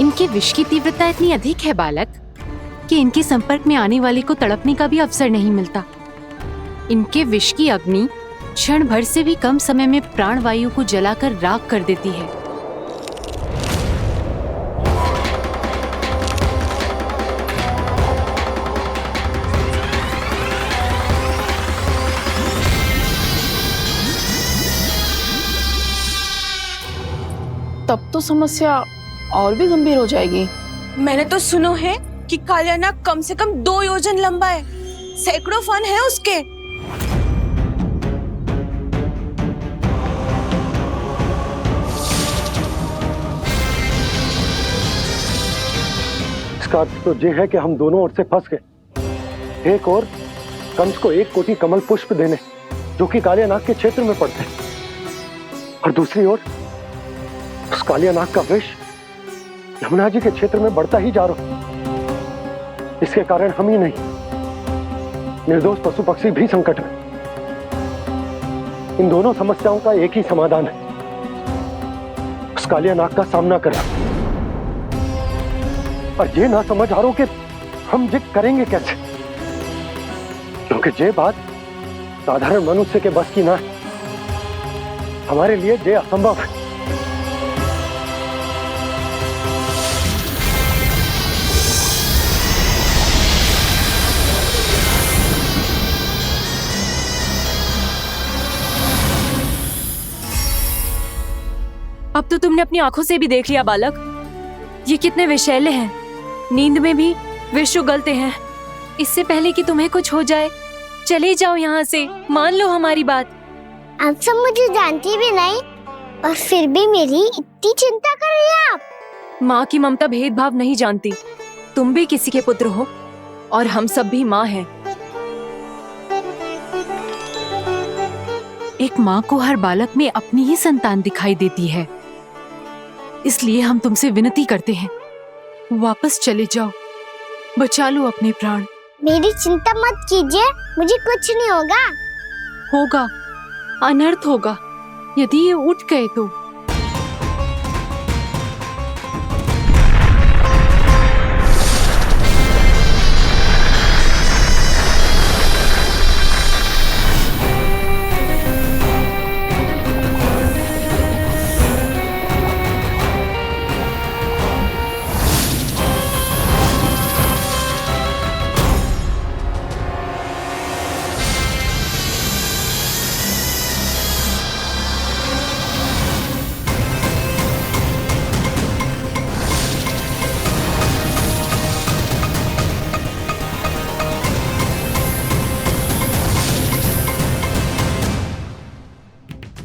इनके विष की तीव्रता इतनी अधिक है बालक कि इनके संपर्क में आने वाले को तड़पने का भी अवसर नहीं मिलता। इनके विष की अग्नि क्षण भर से भी कम समय में प्राणवायु को जलाकर राख कर देती है। तब तो समस्या और भी गंभीर हो जाएगी। मैंने तो सुनो है कि कालिया नाग कम से कम 2 योजन लंबा है, सैकड़ों फन है उसके। इसका अर्थ तो ये है कि हम दोनों ओर से फंस गए। एक और कंस को 1 कोटि कमल पुष्प देने जो कि कालिया नाग के क्षेत्र में पड़ते हैं, और दूसरी ओर उस कालिया नाग का विष यमुना जी के क्षेत्र में बढ़ता ही जा रहा। इसके कारण हम ही नहीं, निर्दोष पशु पक्षी भी संकट में। इन दोनों समस्याओं का एक ही समाधान है, उस कालिया नाग का सामना करना। और ये ना समझ आ रहा कि हम ये करेंगे कैसे, क्योंकि ये बात साधारण मनुष्य के बस की ना है। हमारे लिए ये असंभव है। अब तो तुमने अपनी आंखों से भी देख लिया बालक, ये कितने विषैले हैं। नींद में भी विष उगलते हैं। इससे पहले कि तुम्हें कुछ हो जाए, चले जाओ यहाँ से, मान लो हमारी बात। आप सब मुझे जानती भी नहीं और फिर भी मेरी इतनी चिंता कर रही हैं आप। माँ की ममता भेदभाव नहीं जानती। तुम भी किसी के पुत्र हो और हम सब भी माँ हैं। एक माँ को हर बालक में अपनी ही संतान दिखाई देती है, इसलिए हम तुमसे विनती करते हैं, वापस चले जाओ, बचा लो अपने प्राण। मेरी चिंता मत कीजिए, मुझे कुछ नहीं होगा। होगा, अनर्थ होगा यदि ये उठ गए तो।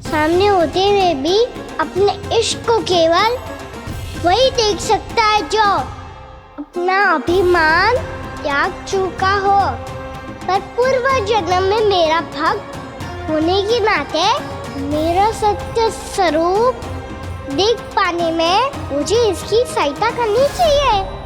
सामने होते हुए भी अपने इश्क को केवल वही देख सकता है जो अपना अभिमान त्याग चुका हो। पर पूर्व जन्म में मेरा भक्त होने के नाते मेरा सत्य स्वरूप देख पाने में मुझे इसकी सहायता करनी चाहिए।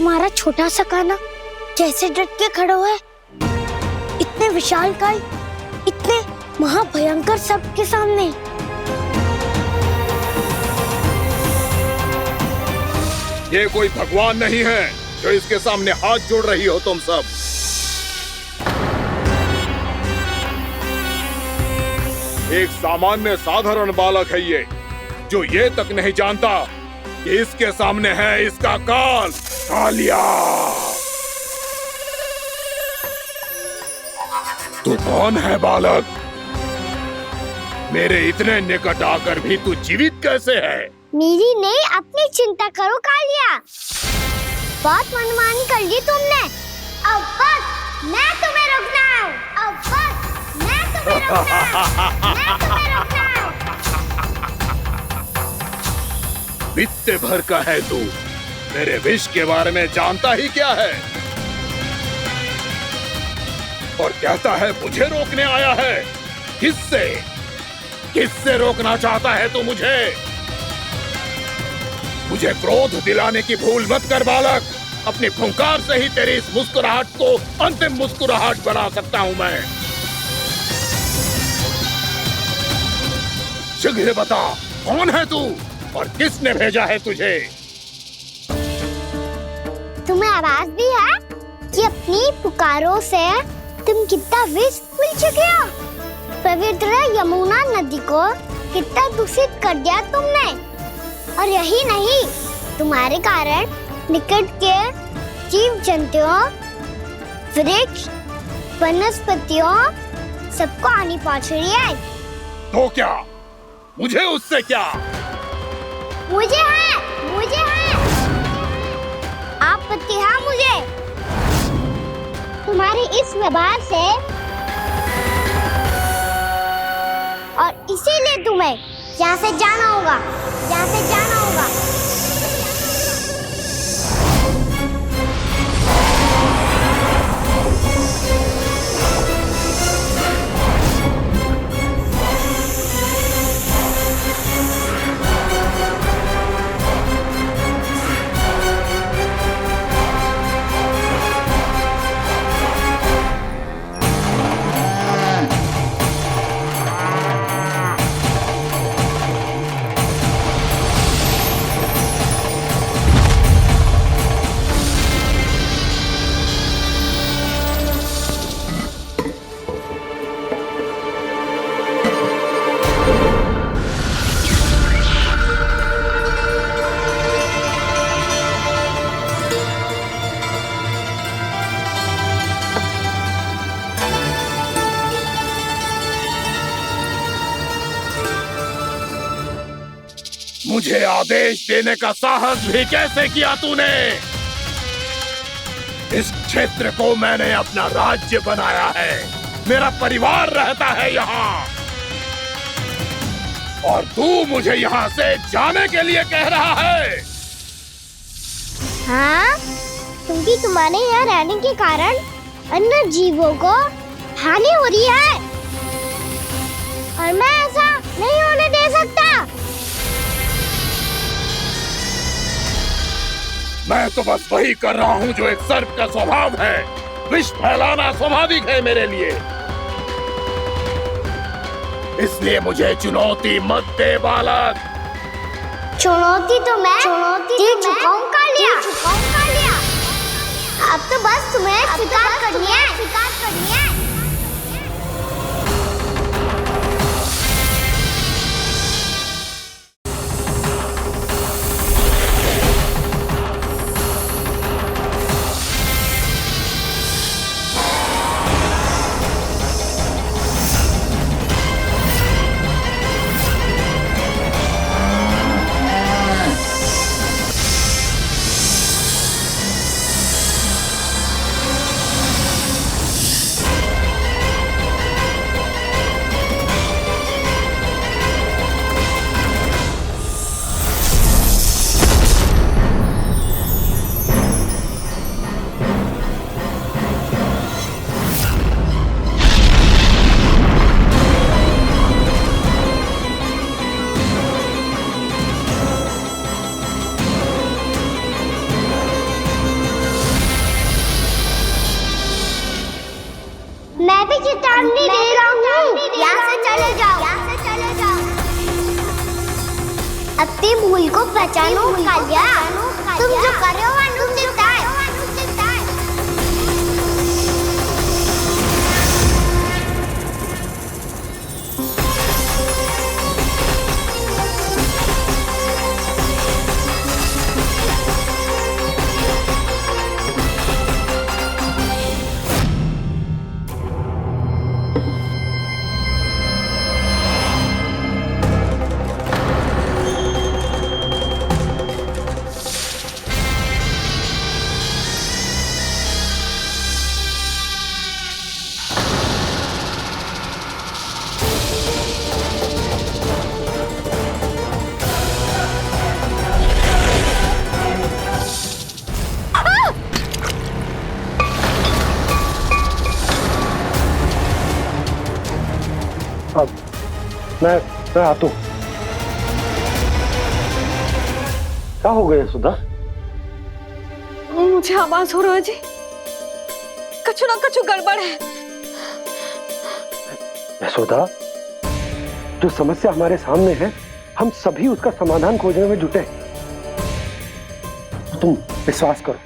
हमारा छोटा सा कान्हा कैसे डट के खड़ा हुआ है इतने विशालकाय, इतने महाभयंकर सबके सामने। ये कोई भगवान नहीं है जो इसके सामने हाथ जोड़ रही हो तुम सब। एक सामान्य साधारण बालक है ये, जो ये तक नहीं जानता कि इसके सामने है इसका काल, कालिया। तू कौन है बालक? मेरे इतने निकट आकर भी तू जीवित कैसे है? मेरी नहीं, अपनी चिंता करो कालिया। बहुत मनमानी कर ली तुमने। अब बस मैं तुम्हें रोकना हूँ। अब बस मैं तुम्हें रोकना हूँ। मैं तुम्हें रोकना हूँ। बित्ते भर का है तू, मेरे विष के बारे में जानता ही क्या है? और कहता है मुझे रोकने आया है। किससे? किससे रोकना चाहता है तू मुझे? मुझे क्रोध दिलाने की भूल मत कर बालक। अपनी फुंकार से ही तेरी इस मुस्कुराहट को अंतिम मुस्कुराहट बना सकता हूं मैं। शीघ्र बता, कौन है तू और किसने भेजा है तुझे? तुम्हें आवाज भी है कि अपनी पुकारों से तुम कितना विष मिल चुके हो। पवित्र यमुना नदी को कितना दूषित कर दिया तुमने। और यही नहीं, तुम्हारे कारण निकट के जीव जंतुओं, वृक्ष, वनस्पतियों सबको हानि पहुंच रही है। तो क्या? मुझे उससे क्या? मुझे है आपत्ति है मुझे तुम्हारी इस व्यवहार से, और इसीलिए तुम्हें यहाँ से जाना होगा। यहाँ से जाना होगा। मुझे आदेश देने का साहस भी कैसे किया तूने? इस क्षेत्र को मैंने अपना राज्य बनाया है। मेरा परिवार रहता है यहाँ, और तू मुझे यहाँ से जाने के लिए कह रहा है? हाँ, क्योंकि तुम्हारे यहाँ रहने के कारण अन्य जीवों को हानि हो रही है, और मैं ऐसा नहीं होने दे सकता। मैं तो बस वही कर रहा हूँ जो एक सर्प का स्वभाव है। विष फैलाना स्वाभाविक है मेरे लिए। इसलिए मुझे चुनौती मत दे बालक। चुनौती तो मैं दे चुका हूँ कालिया। अब तो बस तुम्हें स्वीकार करनी है। पहचानो कालिया, तुम जो कर रहे हो अनुचित है। मैं आता हूँ। क्या हो गया सुधा? मुझे आवाज हो रहा है जी, कछु ना कछु गड़बड़ है। यशोदा, जो समस्या हमारे सामने है, हम सभी उसका समाधान खोजने में जुटे। तुम विश्वास करो,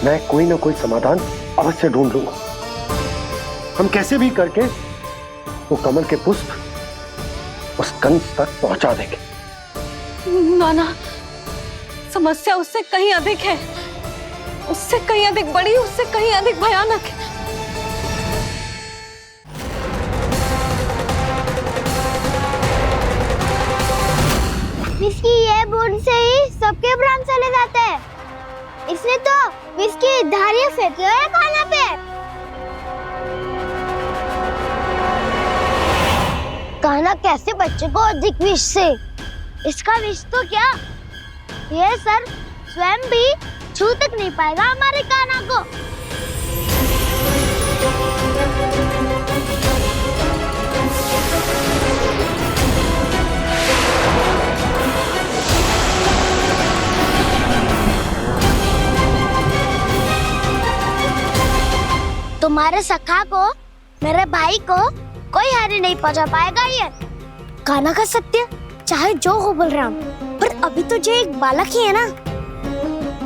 मैं कोई ना कोई समाधान अवश्य ढूंढ लूंगा। हम कैसे भी करके वो कमल के पुष्प उस कंस तक पहुंचा देंगे। नाना, समस्या उससे कहीं अधिक है, उससे कहीं अधिक बड़ी, उससे कहीं अधिक भयानक है। विस्की ये बूंद से ही सबके प्राण चले जाते हैं। इसने तो विस्की धारियां फेंकी है खाना पे। कान्हा कैसे बच्चे को अधिक विष से? इसका विष तो क्या, ये सर स्वयं भी छू तक नहीं पाएगा हमारे कान्हा को। तुम्हारे सखा को, मेरे भाई को कोई हानि नहीं पहुंचा पाएगा। ये कान्हा का सत्य चाहे जो हो बलराम, पर अभी तो जो एक बालक ही है ना।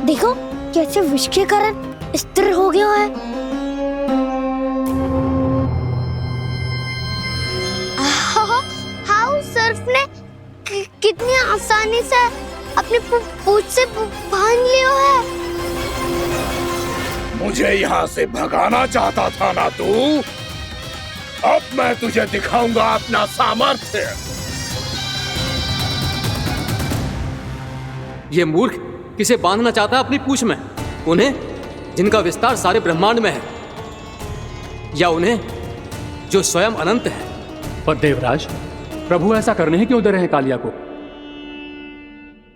देखो कैसे विष के कारण स्थिर हो गया है। हाउ सर्फ ने कितनी आसानी से अपनी पूंछ से बांध लिया है। मुझे यहाँ से भगाना चाहता था ना तू? अब मैं तुझे दिखाऊंगा अपना सामर्थ्य। ये मूर्ख किसे बांधना चाहता है अपनी पूंछ में? उन्हें जिनका विस्तार सारे ब्रह्मांड में है, या उन्हें जो स्वयं अनंत है? पर देवराज, प्रभु ऐसा करने ही क्यों दे रहे हैं कालिया को?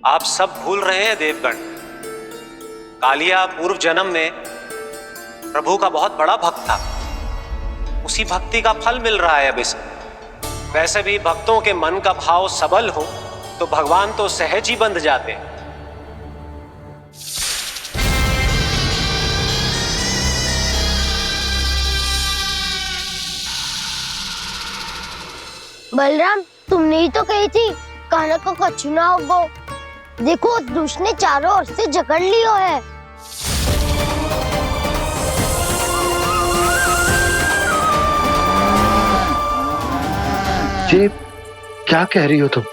आप सब भूल रहे हैं देवगण, कालिया पूर्व जन्म में प्रभु का बहुत बड़ा भक्त था। उसी भक्ति का फल मिल रहा है अब इसे। वैसे भी भक्तों के मन का भाव सबल हो तो भगवान तो सहज ही बंध जाते हैं। बलराम, तुमने ही तो कही थी कान्हा को कछु ना होगो। देखो दुष्ट ने चारों ओर से जकड़ लियो है। ये क्या कह रही हो तुम?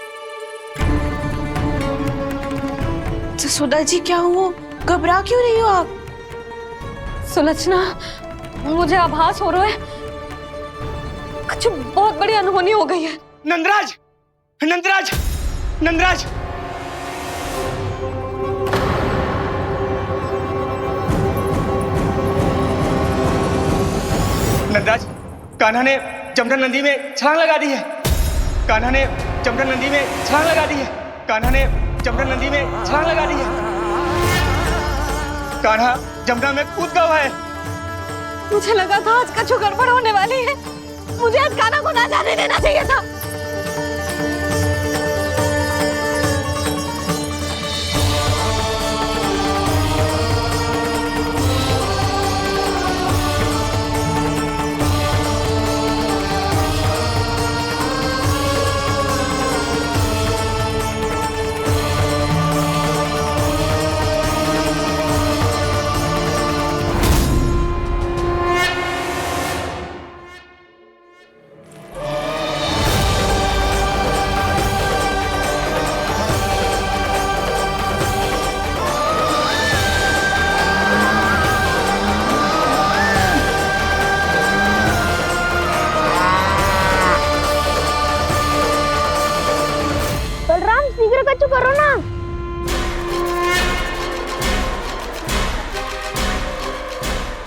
सुधा जी, क्या हुआ? घबरा क्यों रही हो आप? सुलक्षणा, मुझे आभास हो रहा है कुछ बहुत बड़ी अनहोनी हो गई है। नंदराज, नंदराज, नंदराज! नंदराज, कान्हा ने जमुना नदी में छलांग लगा दी है। कान्हा ने जमुना नदी में छलांग लगा दी है। कान्हा ने जमुना नदी में छलांग लगा दी है। कान्हा जमुना में कूद गया है। मुझे लगा था आज कछु गड़बड़ होने वाली है। मुझे आज कान्हा को ना जाने देना चाहिए था।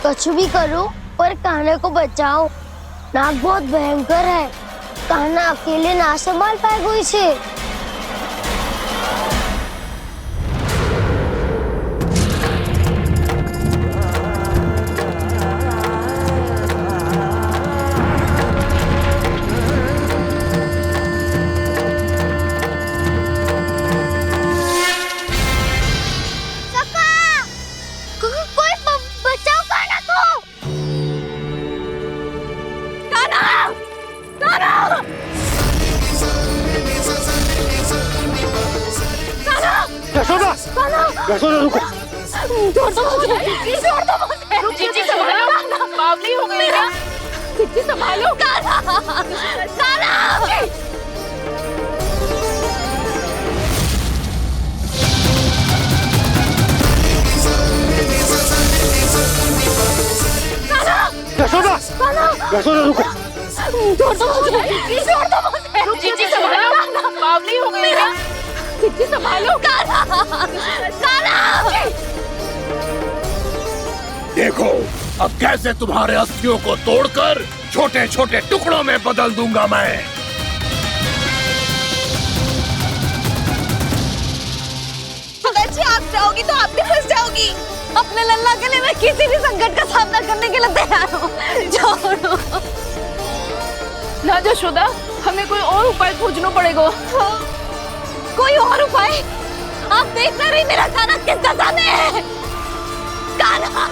कुछ भी करो पर कान्हा को बचाओ। नाग बहुत भयंकर है, कान्हा अकेले ना संभाल पाएगा इसे। यशोदा, यशोदा रुको। छोड़ दो मुझे, छोड़ दो मुझे। जीजी संभालो, बावली हो गई क्या? जीजी संभालो। कान्हा, कान्हा। यशोदा, यशोदा रुको। छोड़ दो मुझे, छोड़ दो मुझे। जीजी संभालो, बावली हो गई क्या? जीजी संभालो। कान्हा, कान्हा। देखो अब कैसे तुम्हारे अस्थियों को तोड़कर छोटे छोटे टुकड़ों में बदल दूंगा मैं। अगर जी आप जाओगी तो आप भी फंस जाओगी। अपने लल्ला के लिए मैं किसी भी संकट का सामना करने के लिए तैयार हूँ। छोड़ो ना यशोदा, हमें कोई और उपाय खोजना पड़ेगा। कोई और उपाय? आप देख ना रही मेरा कान्हा किस दशा में है। कान्हा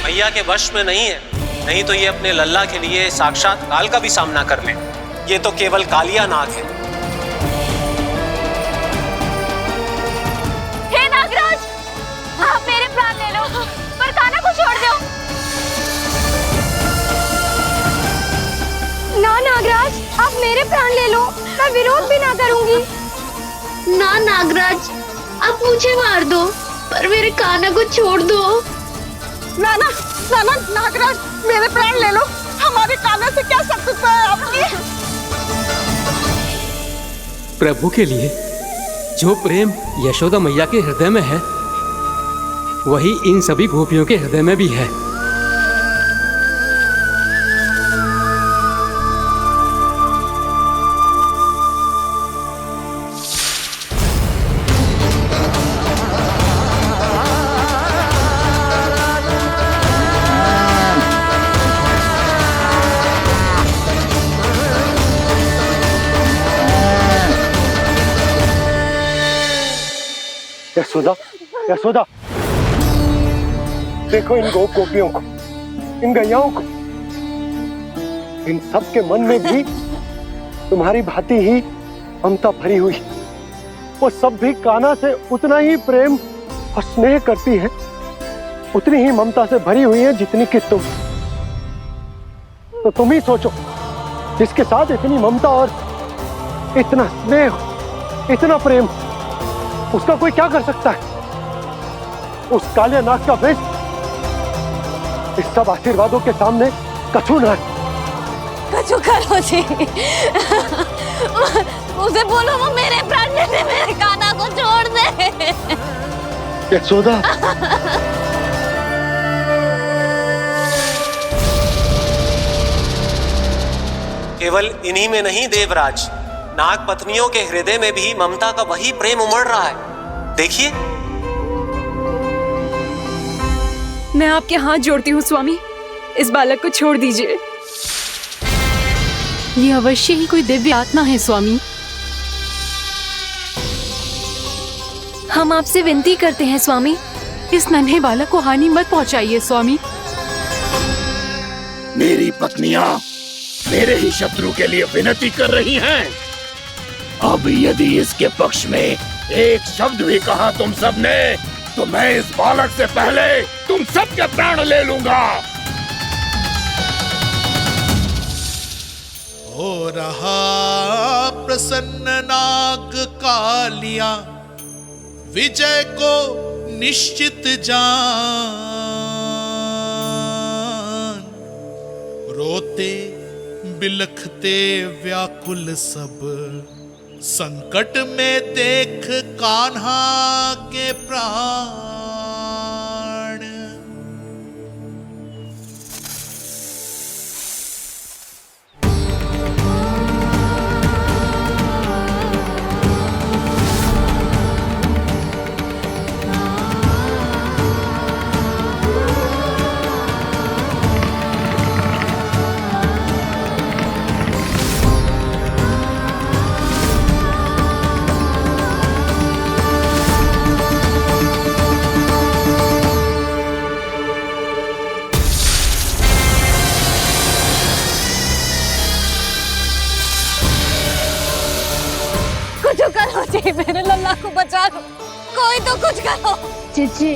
मैया के वश में नहीं है, नहीं तो ये अपने लल्ला के लिए साक्षात काल का भी सामना कर ले। ये तो केवल कालिया नाग है। हे नागराज, आप मेरे प्राण ले लो पर कान्हा को छोड़ दो। ना नागराज, आप मेरे प्राण ले लो, मैं विरोध भी ना करूंगी। ना नागराज, आप मुझे मार दो पर मेरे कान्हा को छोड़ दो। ना ना ना ना नागराज, मेरे प्राण ले लो, हमारे कान्हा से क्या शत्रुता है आपकी? प्रभु के लिए जो प्रेम यशोदा मैया के हृदय में है, वही इन सभी गोपियों के हृदय में भी है। यशोदा, यशोदा, देखो इन गोपियों को, इन गैयाओं को। इन सब के मन में भी तुम्हारी भांति ही ममता भरी हुई। वो सब भी कान्हा से उतना ही प्रेम और स्नेह करती है, उतनी ही ममता से भरी हुई है जितनी कि तुम। तो तुम ही सोचो, जिसके साथ इतनी ममता और इतना स्नेह, इतना प्रेम, उसका कोई क्या कर सकता है? उस कालिया नाग का वेश इस सब आशीर्वादों के सामने कछु न है। कछु करो जी। उसे बोलो वो मेरे प्राण ले ले, मेरे कान्हा को छोड़ दे। यशोदा, केवल इन्हीं में नहीं देवराज, नाग पत्नियों के हृदय में भी ममता का वही प्रेम उमड़ रहा है। देखिए। मैं आपके हाथ जोड़ती हूँ स्वामी, इस बालक को छोड़ दीजिए। ये अवश्य ही कोई दिव्य आत्मा है स्वामी। हम आपसे विनती करते हैं स्वामी, इस नन्हे बालक को हानि मत पहुंचाइए स्वामी। मेरी पत्नियां मेरे ही शत्रु के लिए विनती कर रही हैं। अब यदि इसके पक्ष में एक शब्द भी कहा तुम सबने, तो मैं इस बालक से पहले तुम सबके प्राण ले लूंगा। हो रहा प्रसन्न नाग कालिया, विजय को निश्चित जान। रोते बिलखते व्याकुल सब, संकट में देख कान्हा के प्राण। कुछ करो जी, मेरे लल्ला को बचा लो, कोई तो कुछ करो। जीजी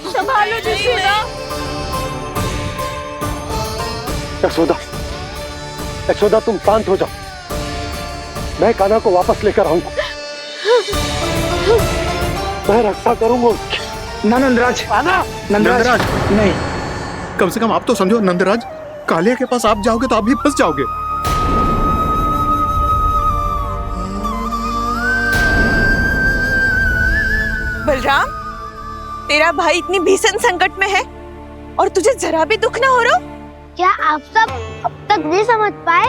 संभालो जीजी। यशोदा, यशोदा तुम शांत हो जाओ, मैं कान्हा को वापस लेकर आऊंगा, मैं रक्षा करूंगा उसकी। ना नंदराज, नंदराज नहीं, कम से कम आप तो समझो नंदराज, कालिया के पास आप जाओगे तो आप भी फंस जाओगे। बलराम, तेरा भाई इतनी भीषण संकट में है और तुझे जरा भी दुख ना हो रहा? क्या आप सब अब तक नहीं समझ पाए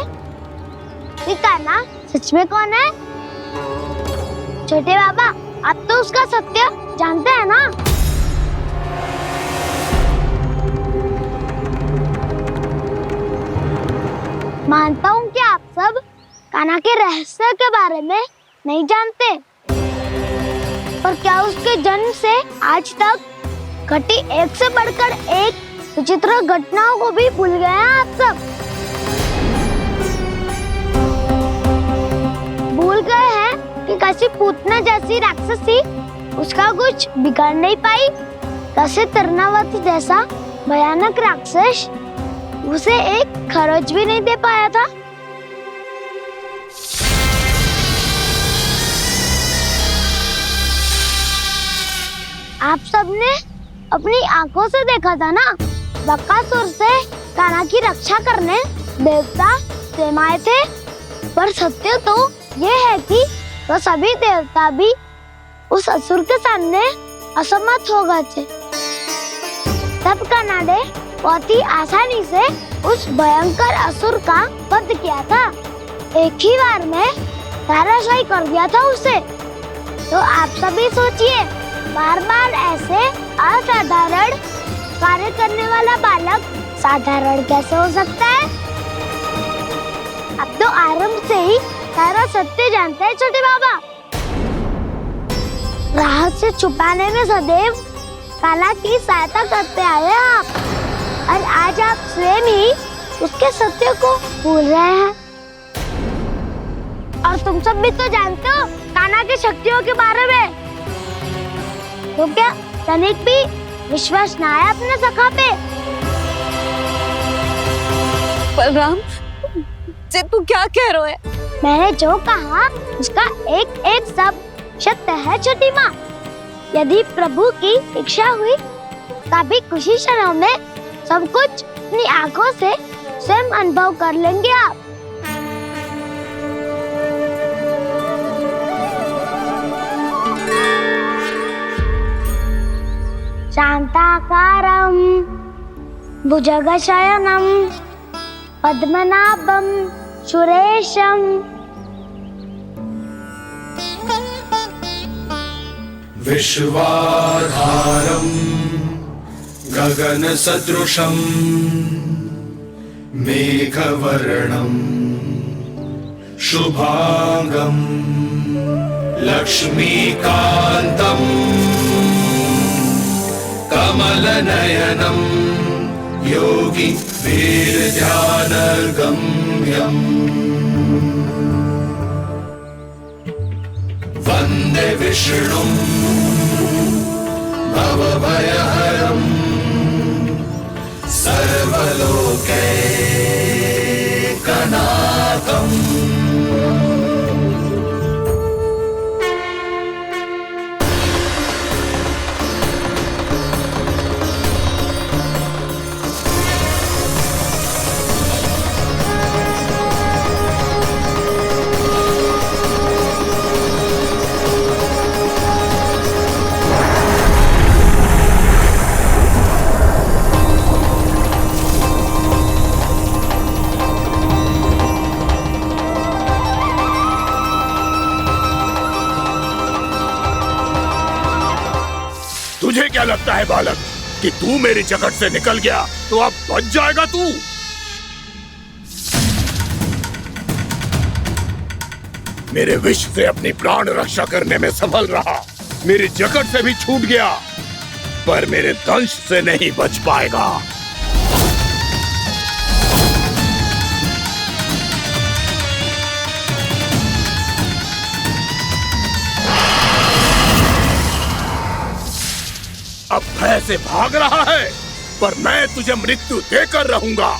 कि कान्हा सच में कौन है? छोटे बाबा, आप तो उसका सत्य जानते हैं ना? मानता हूँ कि आप सब कान्हा के रहस्य के बारे में नहीं जानते, पर क्या उसके जन्म से आज तक घटी एक से बढ़कर एक विचित्र घटनाओं को भी भूल गए हैं आप सब? भूल गए हैं कि कैसी पूतना जैसी राक्षसी उसका कुछ बिगाड़ नहीं पाई, कैसे तरनावती जैसा भयानक राक्षस उसे एक खरोच भी नहीं दे पाया था। आप सबने अपनी आंखों से देखा था ना, बकासुर से कान्हा की रक्षा करने देवता स्वयं आए थे, पर सत्य तो ये है कि वो सभी देवता भी उस असुर के सामने असमर्थ हो गए थे। तब कान्हा ने बहुत ही आसानी से उस भयंकर असुर का वध किया था, एक ही बार में धराशायी कर दिया था उसे। तो आप सभी सोचिए, बार बार ऐसे असाधारण कार्य करने वाला बालक साधारण कैसे हो सकता है? अब तो आरंभ से ही सारा सत्य जानते हैं छोटे बाबा। रहस्य छुपाने में सदैव कान्हा की सहायता करते आए हैं आप, और आज आप स्वयं ही उसके सत्य को भूल रहे हैं। और तुम सब भी तो जानते हो कान्हा की शक्तियों के बारे में, तो क्या तनिक भी विश्वास ना है अपने सखा पे? बलराम, तू क्या कह रहे है? मैंने जो कहा उसका एक एक शब्द सत्य है छोटी माँ। यदि प्रभु की इच्छा हुई तभी कुछ ही क्षणों में सब कुछ अपनी आंखों से स्वयं अनुभव कर लेंगे आप। शांताकारं भुजगशयनं पद्मनाभं सुरेशं विश्वाधारं गगनसदृशं मेघवर्णं शुभांगं लक्ष्मीकान्तं कमलनयनं योगी वीरध्यानगम्यं वन्दे विष्णुं भवभयहरं सर्वलोकैकनाथम्। क्या लगता है बालक कि तू मेरी जगत से निकल गया तो अब बच जाएगा तू? मेरे विष से अपनी प्राण रक्षा करने में सफल रहा, मेरी जगत से भी छूट गया, पर मेरे दंश से नहीं बच पाएगा। अब भय से भाग रहा है, पर मैं तुझे मृत्यु देकर रहूंगा।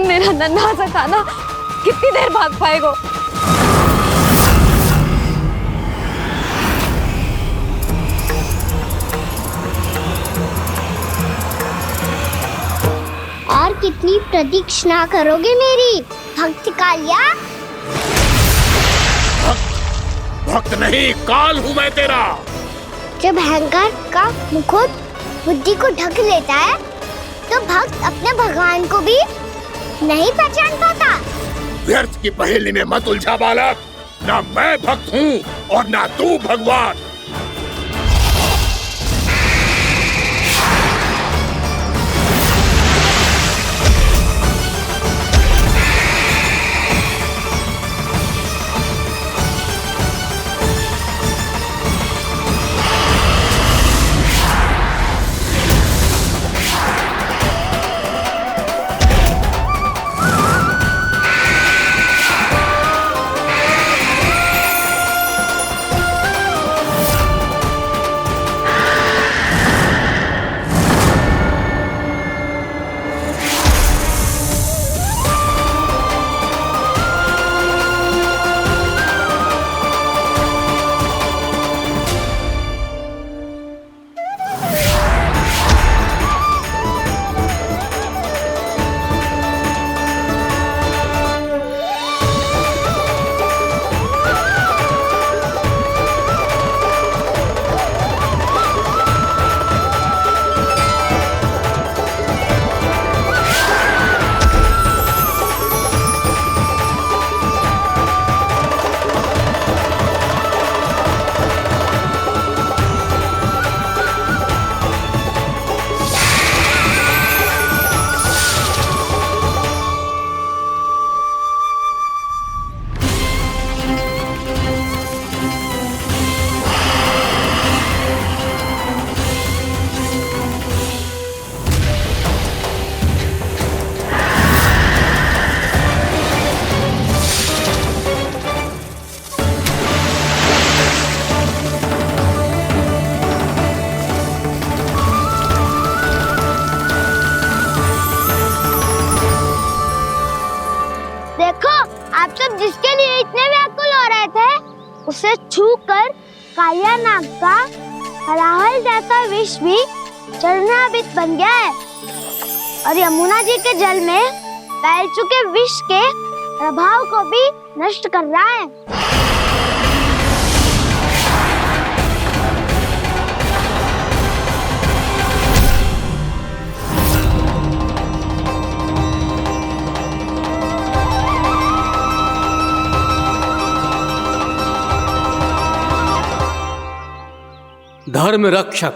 मेरा नन्हा सा कान्हा कितनी देर भाग पाएगा? और कितनी प्रतीक्षा करोगे मेरी भक्त कालिया? भक्त नहीं, काल हूं मैं तेरा। जब अहंकार का मुकुट बुद्धि को ढक लेता है तो भक्त अपने भगवान को भी नहीं पहचान पाता। व्यर्थ की पहेली में मत उलझा बालक, ना मैं भक्त हूँ और ना तू भगवान। जिसके लिए इतने व्याकुल हो रहे थे, उसे छूकर कालिया नाग का हलाहल जैसा विष भी चरणामृत बन गया है और यमुना जी के जल में फैल चुके विष के प्रभाव को भी नष्ट कर रहा है। धर्म रक्षक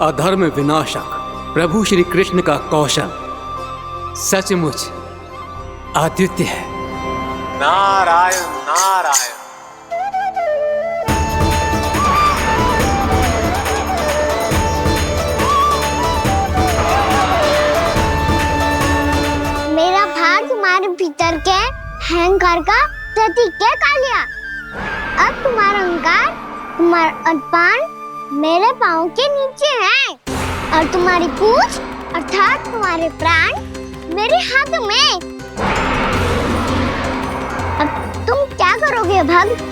अधर्म विनाशक प्रभु श्री कृष्ण का कौशल सचमुच अद्वितीय है। नारायण नारायण। मेरा भाग तुम्हारे भीतर के अहंकार का प्रतीक है कालिया। अब तुम्हारा अहंकार, तुम्हारा अनपान मेरे पाँव के नीचे है और तुम्हारी पूंछ अर्थात तुम्हारे प्राण मेरे हाथ में। अब तुम क्या करोगे भक्त?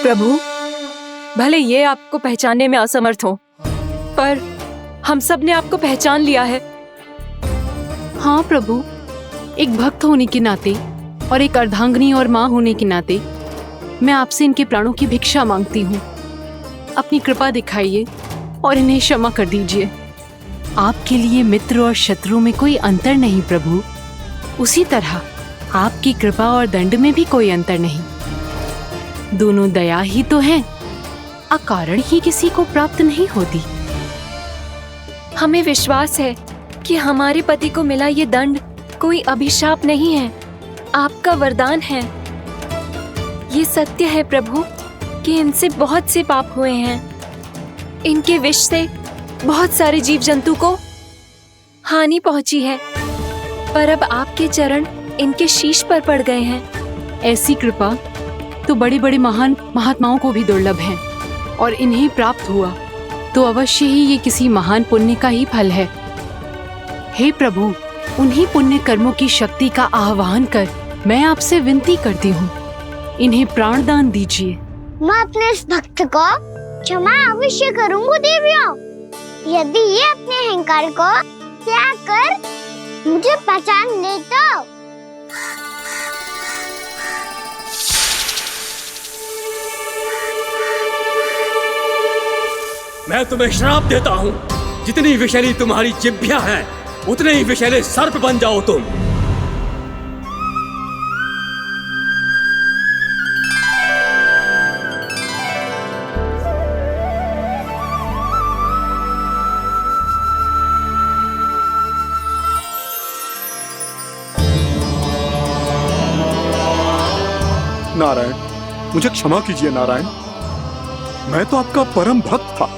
प्रभु, भले ये आपको पहचानने में असमर्थ हो, पर हम सब ने आपको पहचान लिया है। हाँ प्रभु, एक भक्त होने के नाते और एक अर्धांगिनी और माँ होने के नाते मैं आपसे इनके प्राणों की भिक्षा मांगती हूँ। अपनी कृपा दिखाइए और इन्हें क्षमा कर दीजिए। आपके लिए मित्र और शत्रु में कोई अंतर नहीं प्रभु। उसी तरह आपकी कृपा और दंड में भी कोई अंतर नहीं। दोनों दया ही तो हैं, अकारण ही किसी को प्राप्त नहीं होती। हमें विश्वास है कि हमारे पति को मिला ये दंड कोई अभिशाप नहीं है, आपका वरदान है। ये सत्य है प्रभु कि इनसे बहुत से पाप हुए हैं। इनके विष से बहुत सारे जीव जंतु को हानि पहुंची है, पर अब आपके चरण इनके शीश पर पड़ गए हैं। ऐसी कृपा तो बड़े बड़े महान महात्माओं को भी दुर्लभ है, और इन्हें प्राप्त हुआ तो अवश्य ही ये किसी महान पुण्य का ही फल है। हे प्रभु, उन्हीं पुण्य कर्मों की शक्ति का आह्वान कर मैं आपसे विनती करती हूँ, इन्हें प्राण दान दीजिए। मैं अपने इस भक्त को क्षमा अवश्य करूँगा देवियों, यदि ये अपने अहंकार को त्याग कर मुझे पहचान ले तो। मैं तुम्हें श्राप देता हूँ, जितनी विषैली तुम्हारी जिह्वा है उतने ही विषैले सर्प बन जाओ तुम। नारायण, मुझे क्षमा कीजिए नारायण। मैं तो आपका परम भक्त था,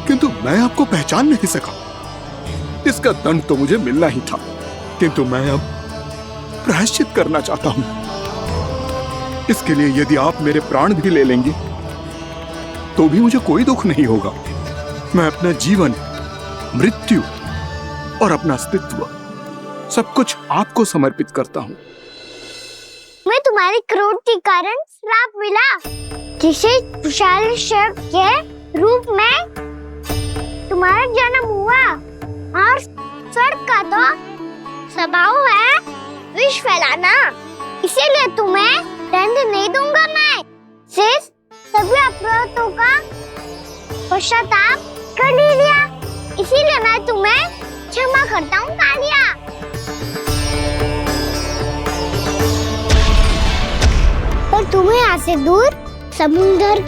किंतु मैं आपको पहचान नहीं सका। इसका दंड तो मुझे मिलना ही था, किंतु मैं अब प्रायश्चित करना चाहता हूं। इसके लिए यदि आप मेरे प्राण भी ले लेंगे तो भी मुझे कोई दुख नहीं होगा। मैं अपना जीवन, मृत्यु और अपना अस्तित्व सब कुछ आपको समर्पित करता हूं। मैं तुम्हारे क्रोध के कारण श्राप मिला, जिसे विशाल सर्प के रूप में तुम्हारा जन्म हुआ, और सर्प का तो स्वभाव है विष फैलाना। इसीलिए तुम्हें दंड नहीं दूंगा मैं। शेष सभी अपराधों का पश्चाताप कर लिया, इसीलिए मैं तुम्हें क्षमा करता हूँ कालिया। पर तुम्हें यहाँ से दूर समुद्र